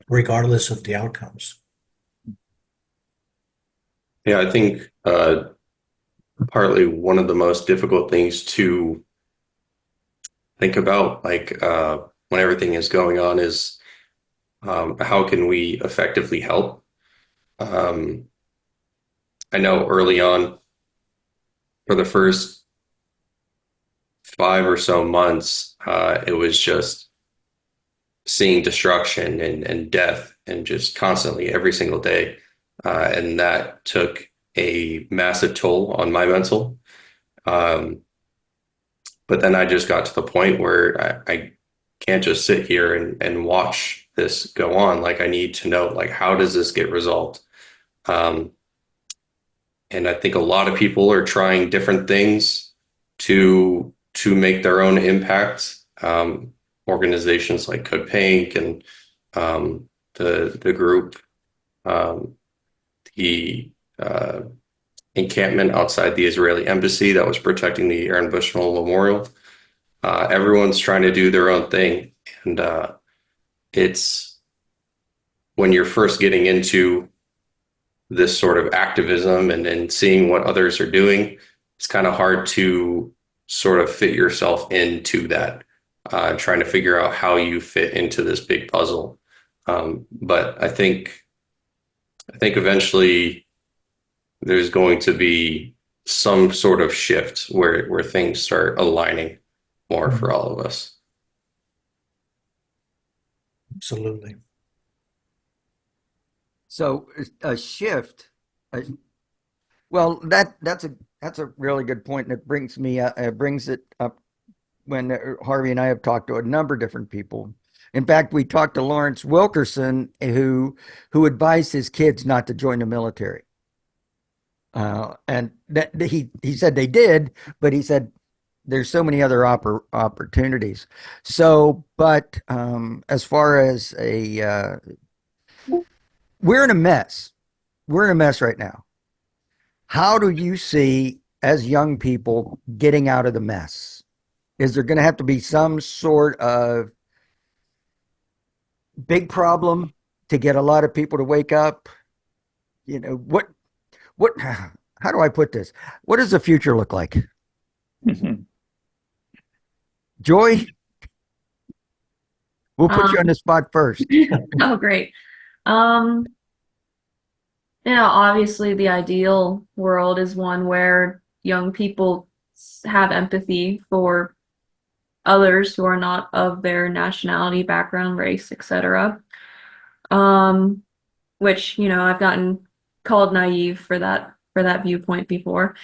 regardless of the outcomes. Yeah, I think partly one of the most difficult things to think about, like when everything is going on, is how can we effectively help? Um, I know early on, for the first 5 or so months, it was just seeing destruction and death, and just constantly every single day. And that took a massive toll on my mental. Um, but then I just got to the point where I can't just sit here and watch this go on. Like, I need to know, like, how does this get resolved? Um, and I think a lot of people are trying different things to make their own impact. Organizations like Cook Pink and the group, um, the encampment outside the Israeli embassy that was protecting the Aaron Bushnell Memorial. Everyone's trying to do their own thing, and it's when you're first getting into this sort of activism and seeing what others are doing, it's kind of hard to sort of fit yourself into that, trying to figure out how you fit into this big puzzle. But I think eventually there's going to be some sort of shift where things start aligning more for all of us. Absolutely. So a shift. uh, Well, that's a really good point, and it brings it up when Harvey and I have talked to a number of different people. In fact, we talked to Lawrence Wilkerson, who advised his kids not to join the military. And that he said they did, but he said there's so many other opportunities. So, but as far as we're in a mess. We're in a mess right now. How do you see as young people getting out of the mess? Is there going to have to be some sort of big problem to get a lot of people to wake up? You know, how do I put this? What does the future look like? Joy, we'll put you on the spot first. Oh, great. Um, obviously the ideal world is one where young people have empathy for others who are not of their nationality, background, race, etc. Which, I've gotten called naive for that viewpoint before.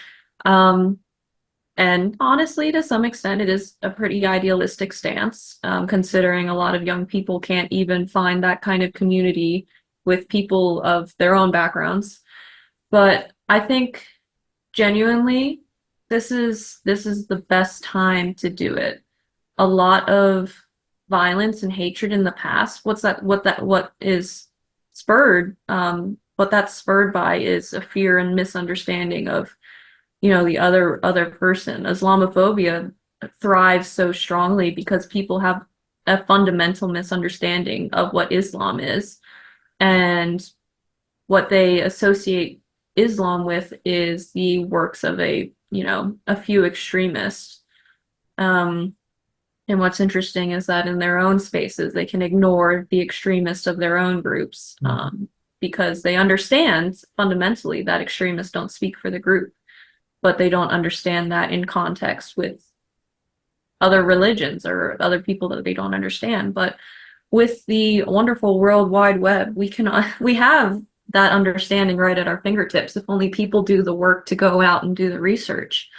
And honestly, to some extent, it is a pretty idealistic stance, considering a lot of young people can't even find that kind of community with people of their own backgrounds. But I think genuinely, this is the best time to do it. A lot of violence and hatred in the past. What is spurred? What that's spurred by is a fear and misunderstanding of the other person. Islamophobia thrives so strongly because people have a fundamental misunderstanding of what Islam is, and what they associate Islam with is the works of a few extremists. And what's interesting is that in their own spaces, they can ignore the extremists of their own groups, because they understand fundamentally that extremists don't speak for the group, but they don't understand that in context with other religions or other people that they don't understand. But with the wonderful World Wide Web, we have that understanding right at our fingertips if only people do the work to go out and do the research.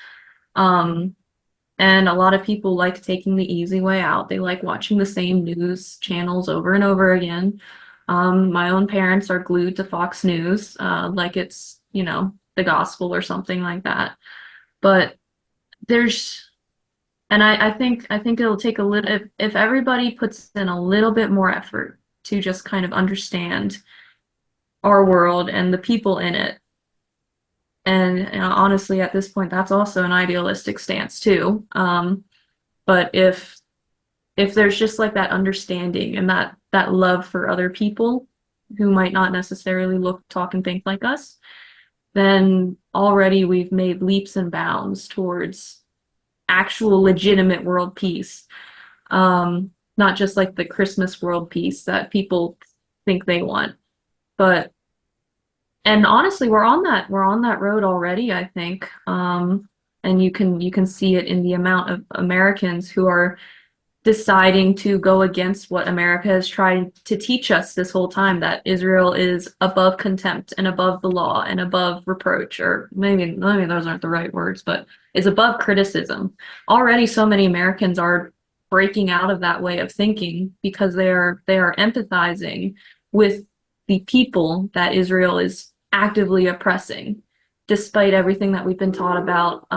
And a lot of people like taking the easy way out. They like watching the same news channels over and over again. My own parents are glued to Fox News, like it's, the gospel or something like that. But I think it'll take a little, if everybody puts in a little bit more effort to just kind of understand our world and the people in it. And honestly, at this point, that's also an idealistic stance too. But if there's just like that understanding and that love for other people who might not necessarily look, talk, and think like us, then already we've made leaps and bounds towards actual legitimate world peace. Not just like the Christmas world peace that people think they want, but and honestly, we're on that road already, I think. And you can see it in the amount of Americans who are deciding to go against what America has tried to teach us this whole time, that Israel is above contempt and above the law and above reproach, or maybe those aren't the right words, but is above criticism. Already so many Americans are breaking out of that way of thinking because they are empathizing with the people that Israel is actively oppressing, despite everything that we've been taught about,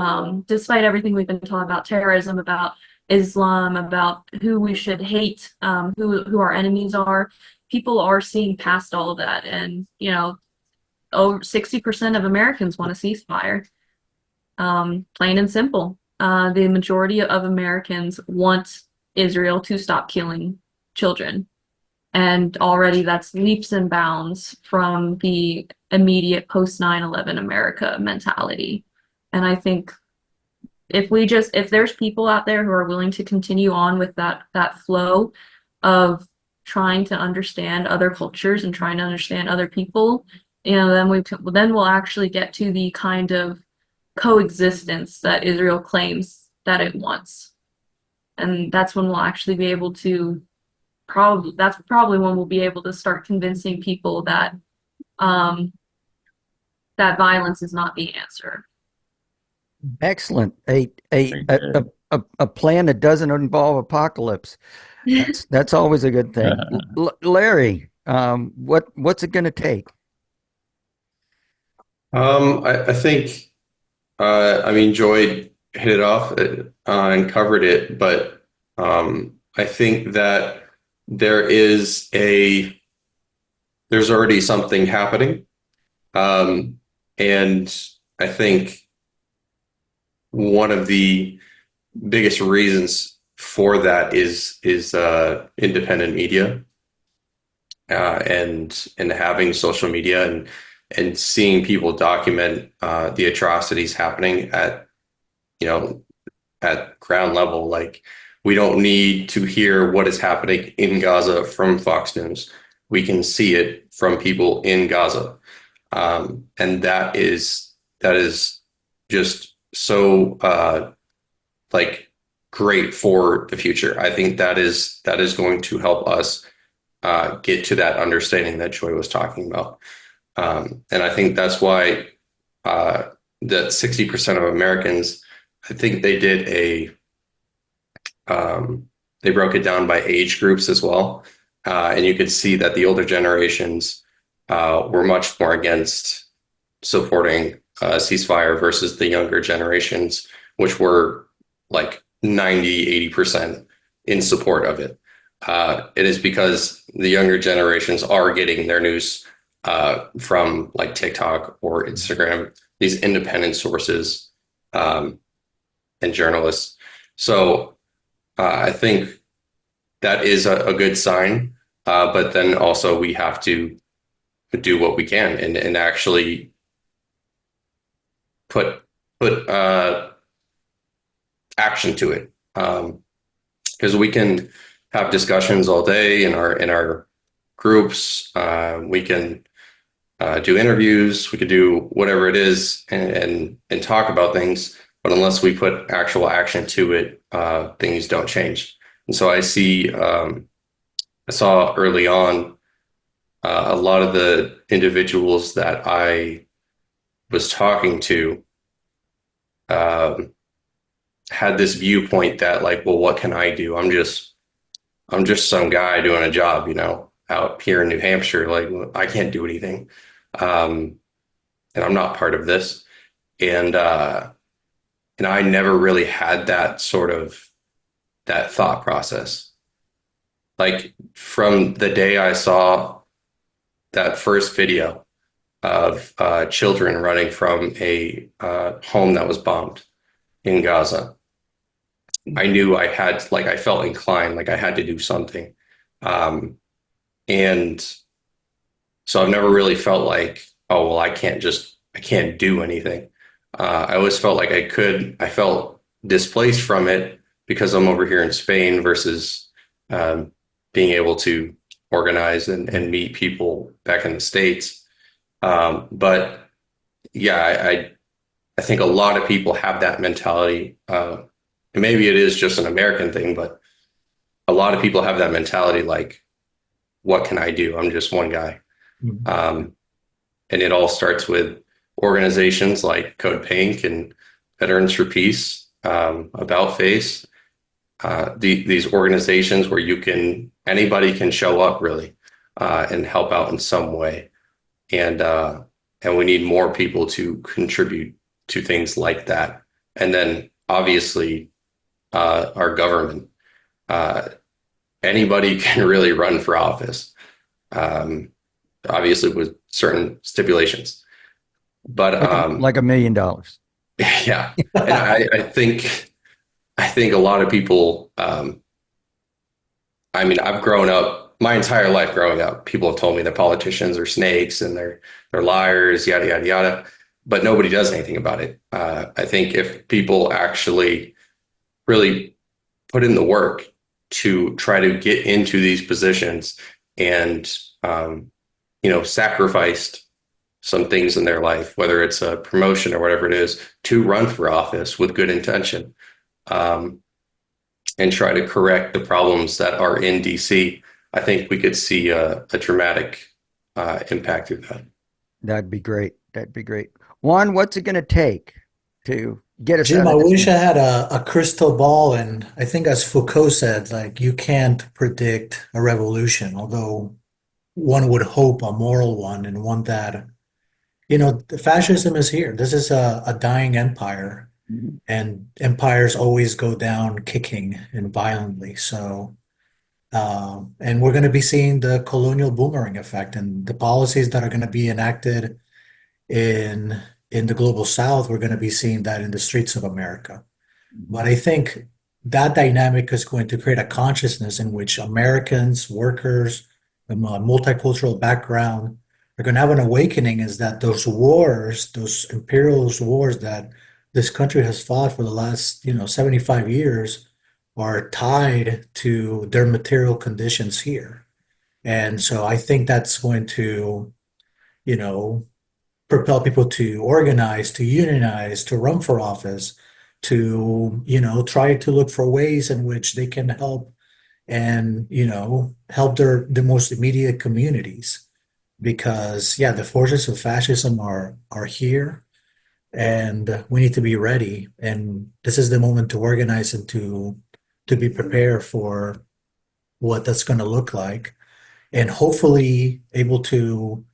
terrorism, about Islam, about who we should hate, who our enemies are. People are seeing past all of that, and over 60% of Americans want a ceasefire. Plain and simple. The majority of Americans want Israel to stop killing children. And already that's leaps and bounds from the immediate post 9/11 America mentality. And I think if there's people out there who are willing to continue on with that flow of trying to understand other cultures and trying to understand other people, then we'll actually get to the kind of coexistence that Israel claims that it wants. And that's when we'll actually be able to that's probably when we'll be able to start convincing people that that violence is not the answer. Excellent. A plan that doesn't involve apocalypse. That's always a good thing. Larry, what's it going to take? I think, I mean, Joy hit it off. and covered it, but I think that there's already something happening. And I think one of the biggest reasons for that is independent media, and having social media and seeing people document the atrocities happening at, at ground level. Like, we don't need to hear what is happening in Gaza from Fox News. We can see it from people in Gaza. And that is just so like great for the future. I think that is going to help us get to that understanding that Joy was talking about. And I think that's why that 60% of Americans, I think they did they broke it down by age groups as well. And you could see that the older generations were much more against supporting ceasefire versus the younger generations, which were like 90-80% in support of it. It is because the younger generations are getting their news from like TikTok or Instagram, these independent sources, and journalists. So I think that is a good sign. But then also we have to do what we can and actually put action to it. Because we can have discussions all day in our groups. We can do interviews. We could do whatever it is and talk about things. But unless we put actual action to it, things don't change. And so I saw early on a lot of the individuals that I was talking to had this viewpoint that, like, well, what can I do? I'm just some guy doing a job, out here in New Hampshire. Like, I can't do anything, and I'm not part of this. And I never really had that thought process. Like, from the day I saw that first video of children running from a home that was bombed in Gaza, I knew I felt inclined, like I had to do something. And so I've never really felt like, oh, well, I can't do anything. I always felt like I could. I felt displaced from it because I'm over here in Spain versus being able to organize and meet people back in the States. But yeah, I think a lot of people have that mentality. And maybe it is just an American thing, but a lot of people have that mentality, like, what can I do? I'm just one guy. Mhm. And it all starts with organizations like Code Pink and Veterans for Peace, About Face, these organizations where anybody can show up really, and help out in some way. And we need more people to contribute to things like that. And then obviously, our government, anybody can really run for office, obviously with certain stipulations. But like $1 million. yeah, and I think a lot of people. I mean, I've grown up my entire life. Growing up, people have told me that politicians are snakes and they're liars, yada yada yada. But nobody does anything about it. I think if people actually really put in the work to try to get into these positions and sacrificed some things in their life, whether it's a promotion or whatever it is, to run for office with good intention, and try to correct the problems that are in DC, I think we could see a dramatic impact through that. That'd be great. That'd be great. Juan, what's it going to take to get us Jim, out I of this wish I mess? had a crystal ball, and I think as Foucault said, like, you can't predict a revolution, although one would hope a moral one and one that, fascism is here. This is a dying empire. and empires always go down kicking and violently. So, and we're going to be seeing the colonial boomerang effect and the policies that are going to be enacted in the global south. We're going to be seeing that in the streets of America. But I think that dynamic is going to create a consciousness in which Americans, workers, from a multicultural background are going to have an awakening, is that those wars, those imperialist wars that this country has fought for the last, 75 years are tied to their material conditions here. And so I think that's going to, you know, propel people to organize, to unionize, to run for office, to, try to look for ways in which they can help and, help the most immediate communities. Because yeah, the forces of fascism are here and we need to be ready. And this is the moment to organize and to be prepared for what that's going to look like, and hopefully able to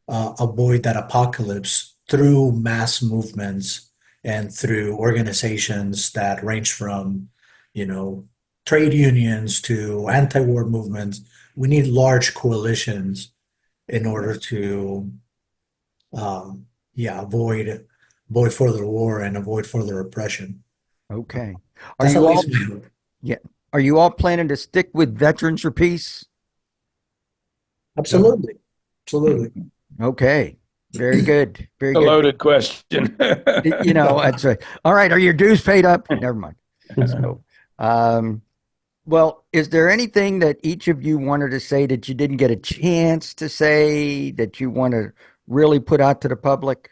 avoid that apocalypse through mass movements and through organizations that range from, you know, trade unions to anti-war movements. We need large coalitions in order to, yeah, avoid further war and avoid further oppression. Okay. Are That's at you all, least me. yeah, are you all planning to stick with Veterans for Peace? Absolutely. Absolutely. Okay. Very good. Very A good. loaded question. That's right. All right. Are your dues paid up? Never mind. So, well, is there anything that each of you wanted to say that you didn't get a chance to say that you want to really put out to the public?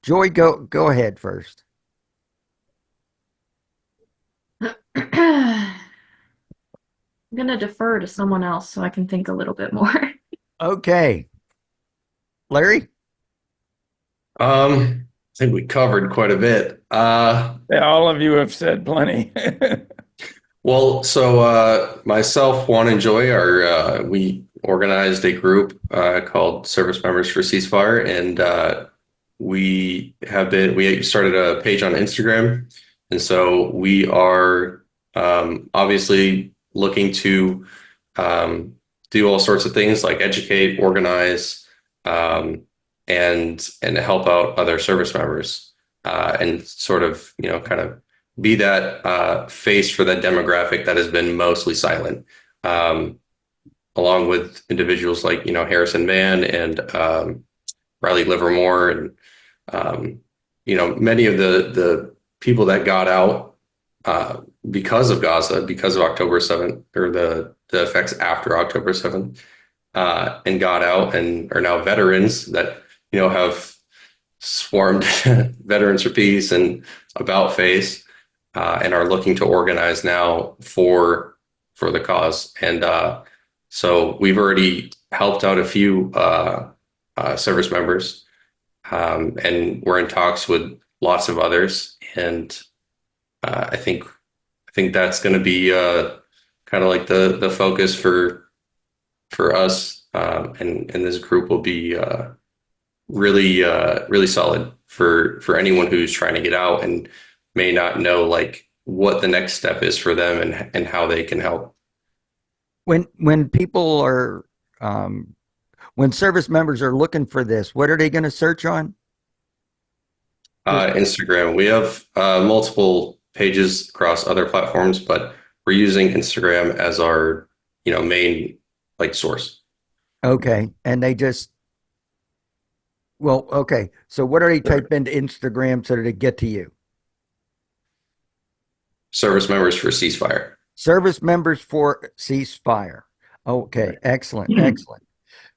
Joy, go ahead first. I'm gonna defer to someone else so I can think a little bit more. Okay. Larry? I think we covered quite a bit. Yeah, all of you have said plenty. Well, so myself, Juan and Joy we organized a group called Service Members for Ceasefire, and we started a page on Instagram, and so we are obviously looking to do all sorts of things like educate, organize, and help out other service members, and sort of kind of be that face for that demographic that has been mostly silent, along with individuals like Harrison Mann and Riley Livermore, and many of the people that got out because of Gaza, because of October 7th, or the effects after October 7th, and got out and are now veterans that have swarmed Veterans for Peace and About Face, and are looking to organize now for the cause. And so we've already helped out a few service members, and we're in talks with lots of others. And I think that's going to be kind of like the focus for us, and this group will be really solid for anyone who's trying to get out and may not know like what the next step is for them and how they can help. When people are when service members are looking for this, what are they going to search on? Instagram. We have multiple pages across other platforms, but we're using Instagram as our main source. Okay. And okay. So what are they type into Instagram so that they get to you? Service Members for Ceasefire. Service Members for Ceasefire. Okay. Excellent. Excellent.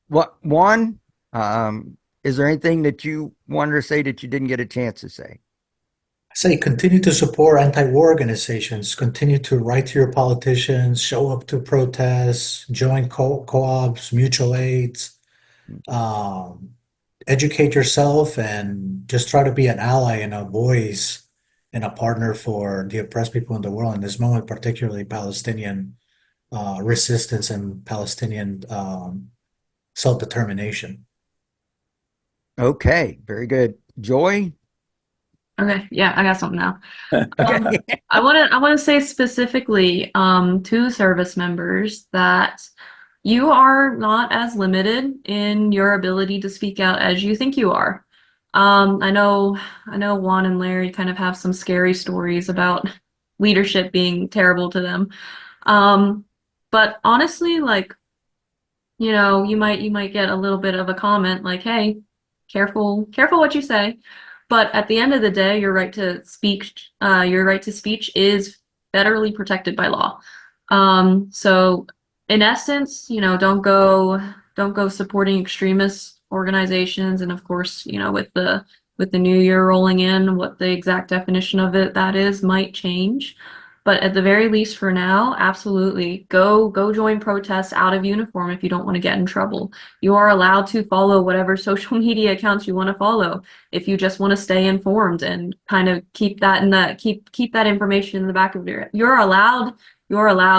Juan, is there anything that you wanted to say that you didn't get a chance to say? I say continue to support anti-war organizations, continue to write to your politicians, show up to protests, join co-ops, mutual aids, educate yourself, and just try to be an ally and a voice and a partner for the oppressed people in the world in this moment, particularly Palestinian resistance and Palestinian self-determination. Okay. Very good. Joy? Okay, yeah, I got something now. Okay. I want to say specifically to service members that you are not as limited in your ability to speak out as you think you are. I know Juan and Larry kind of have some scary stories about leadership being terrible to them. Um, but honestly, like, you might get a little bit of a comment like, "Hey, careful what you say." But at the end of the day, your right to speech is federally protected by law. So in essence, don't go supporting extremist organizations. And of course, with the new year rolling in, what the exact definition of that is might change. But at the very least for now, absolutely go join protests out of uniform if you don't want to get in trouble. You are allowed to follow whatever social media accounts you want to follow if you just want to stay informed and kind of keep that information in the back of you're allowed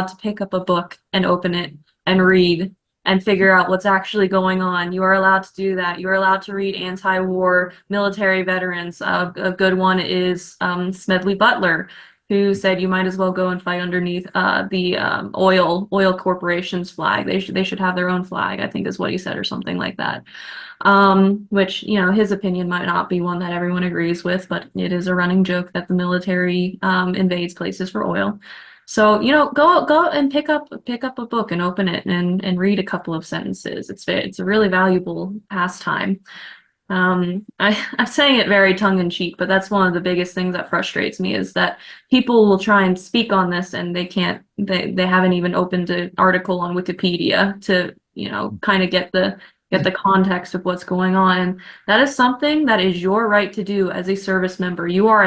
to pick up a book and open it and read and figure out what's actually going on. You are allowed to do that. You're allowed to read anti-war military veterans. A good one is Smedley Butler, who said you might as well go and fight underneath the oil corporation's flag. They should have their own flag, I think is what he said, or something like that. Which, his opinion might not be one that everyone agrees with, but it is a running joke that the military invades places for oil. So, go and pick up a book and open it and read a couple of sentences. It's a really valuable pastime. I'm saying it very tongue in cheek, but that's one of the biggest things that frustrates me is that people will try and speak on this and they haven't even opened an article on Wikipedia to, kind of get the context of what's going on. And that is something that is your right to do as a service member. You are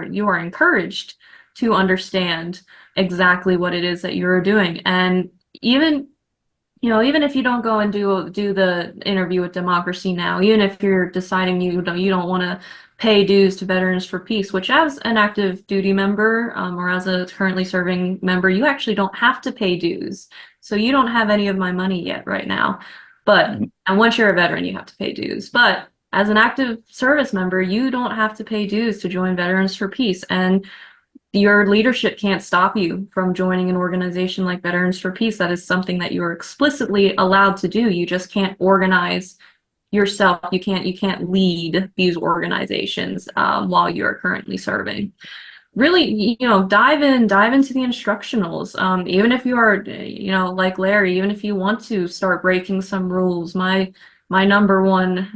encouraged to understand exactly what it is that you're doing. And even if you don't go and do the interview with Democracy Now, even if you're deciding you don't want to pay dues to Veterans for Peace, which as an active duty member or as a currently serving member, you actually don't have to pay dues. So you don't have any of my money yet right now. And once you're a veteran, you have to pay dues. But as an active service member, you don't have to pay dues to join Veterans for Peace. And your leadership can't stop you from joining an organization like Veterans for Peace. That is something that you are explicitly allowed to do. You just can't organize yourself. You can't lead these organizations while you're currently serving. Really, dive into the instructionals. Even if you are, like Larry, even if you want to start breaking some rules, my number one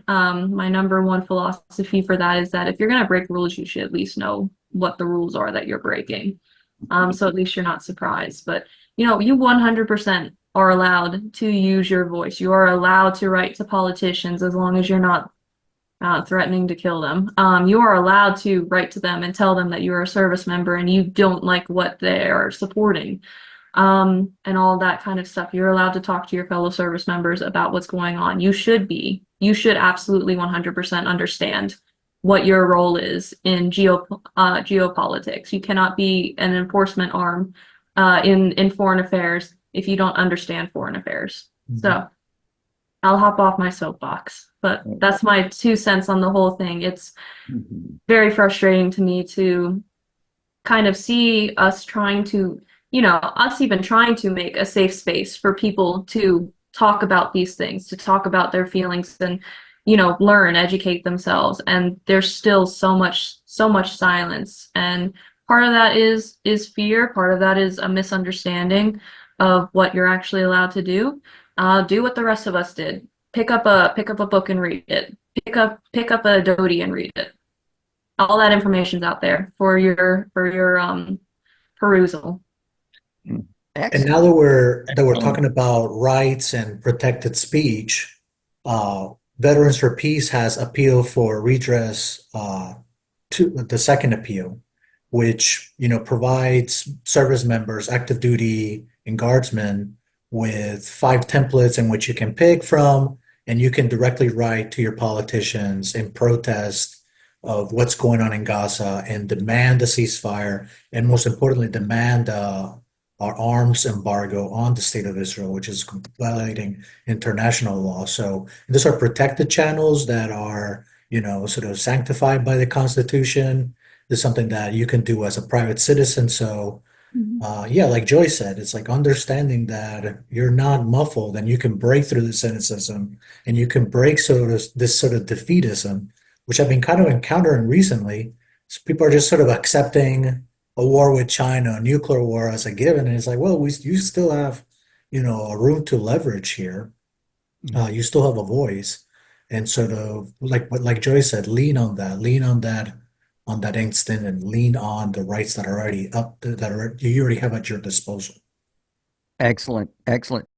philosophy for that is that if you're going to break rules, you should at least know what the rules are that you're breaking. So at least you're not surprised. But you 100% are allowed to use your voice. You are allowed to write to politicians as long as you're not threatening to kill them. You are allowed to write to them and tell them that you are a service member and you don't like what they are supporting. And all that kind of stuff. You're allowed to talk to your fellow service members about what's going on. You should absolutely 100% understand what your role is in geopolitics. You cannot be an enforcement arm in foreign affairs if you don't understand foreign affairs. So I'll hop off my soapbox, but that's my 2 cents on the whole thing. It's very frustrating to me to kind of see us even trying to make a safe space for people to talk about these things, to talk about their feelings and, learn, educate themselves. And there's still so much silence. And part of that is fear. Part of that is a misunderstanding of what you're actually allowed to do. Do what the rest of us did. Pick up a book and read it. Pick up a Dodie and read it. All that information's out there for your perusal. And Excellent. now that we're talking about rights and protected speech, Veterans for Peace has appealed for redress to the second appeal, which provides service members, active duty and guardsmen with 5 templates in which you can pick from, and you can directly write to your politicians in protest of what's going on in Gaza and demand a ceasefire, and most importantly, demand our arms embargo on the state of Israel, which is violating international law. So these are protected channels that are, sort of sanctified by the Constitution. It's something that you can do as a private citizen. So, yeah, like Joyce said, it's like understanding that you're not muffled and you can break through the cynicism and you can break sort of this sort of defeatism, which I've been kind of encountering recently. So people are just sort of accepting a war with China, a nuclear war as a given, and it's like, well, you still have, a room to leverage here. You still have a voice, and sort of like Joyce said, lean on that instinct, and lean on the rights that are already up that are you already have at your disposal. Excellent. Excellent.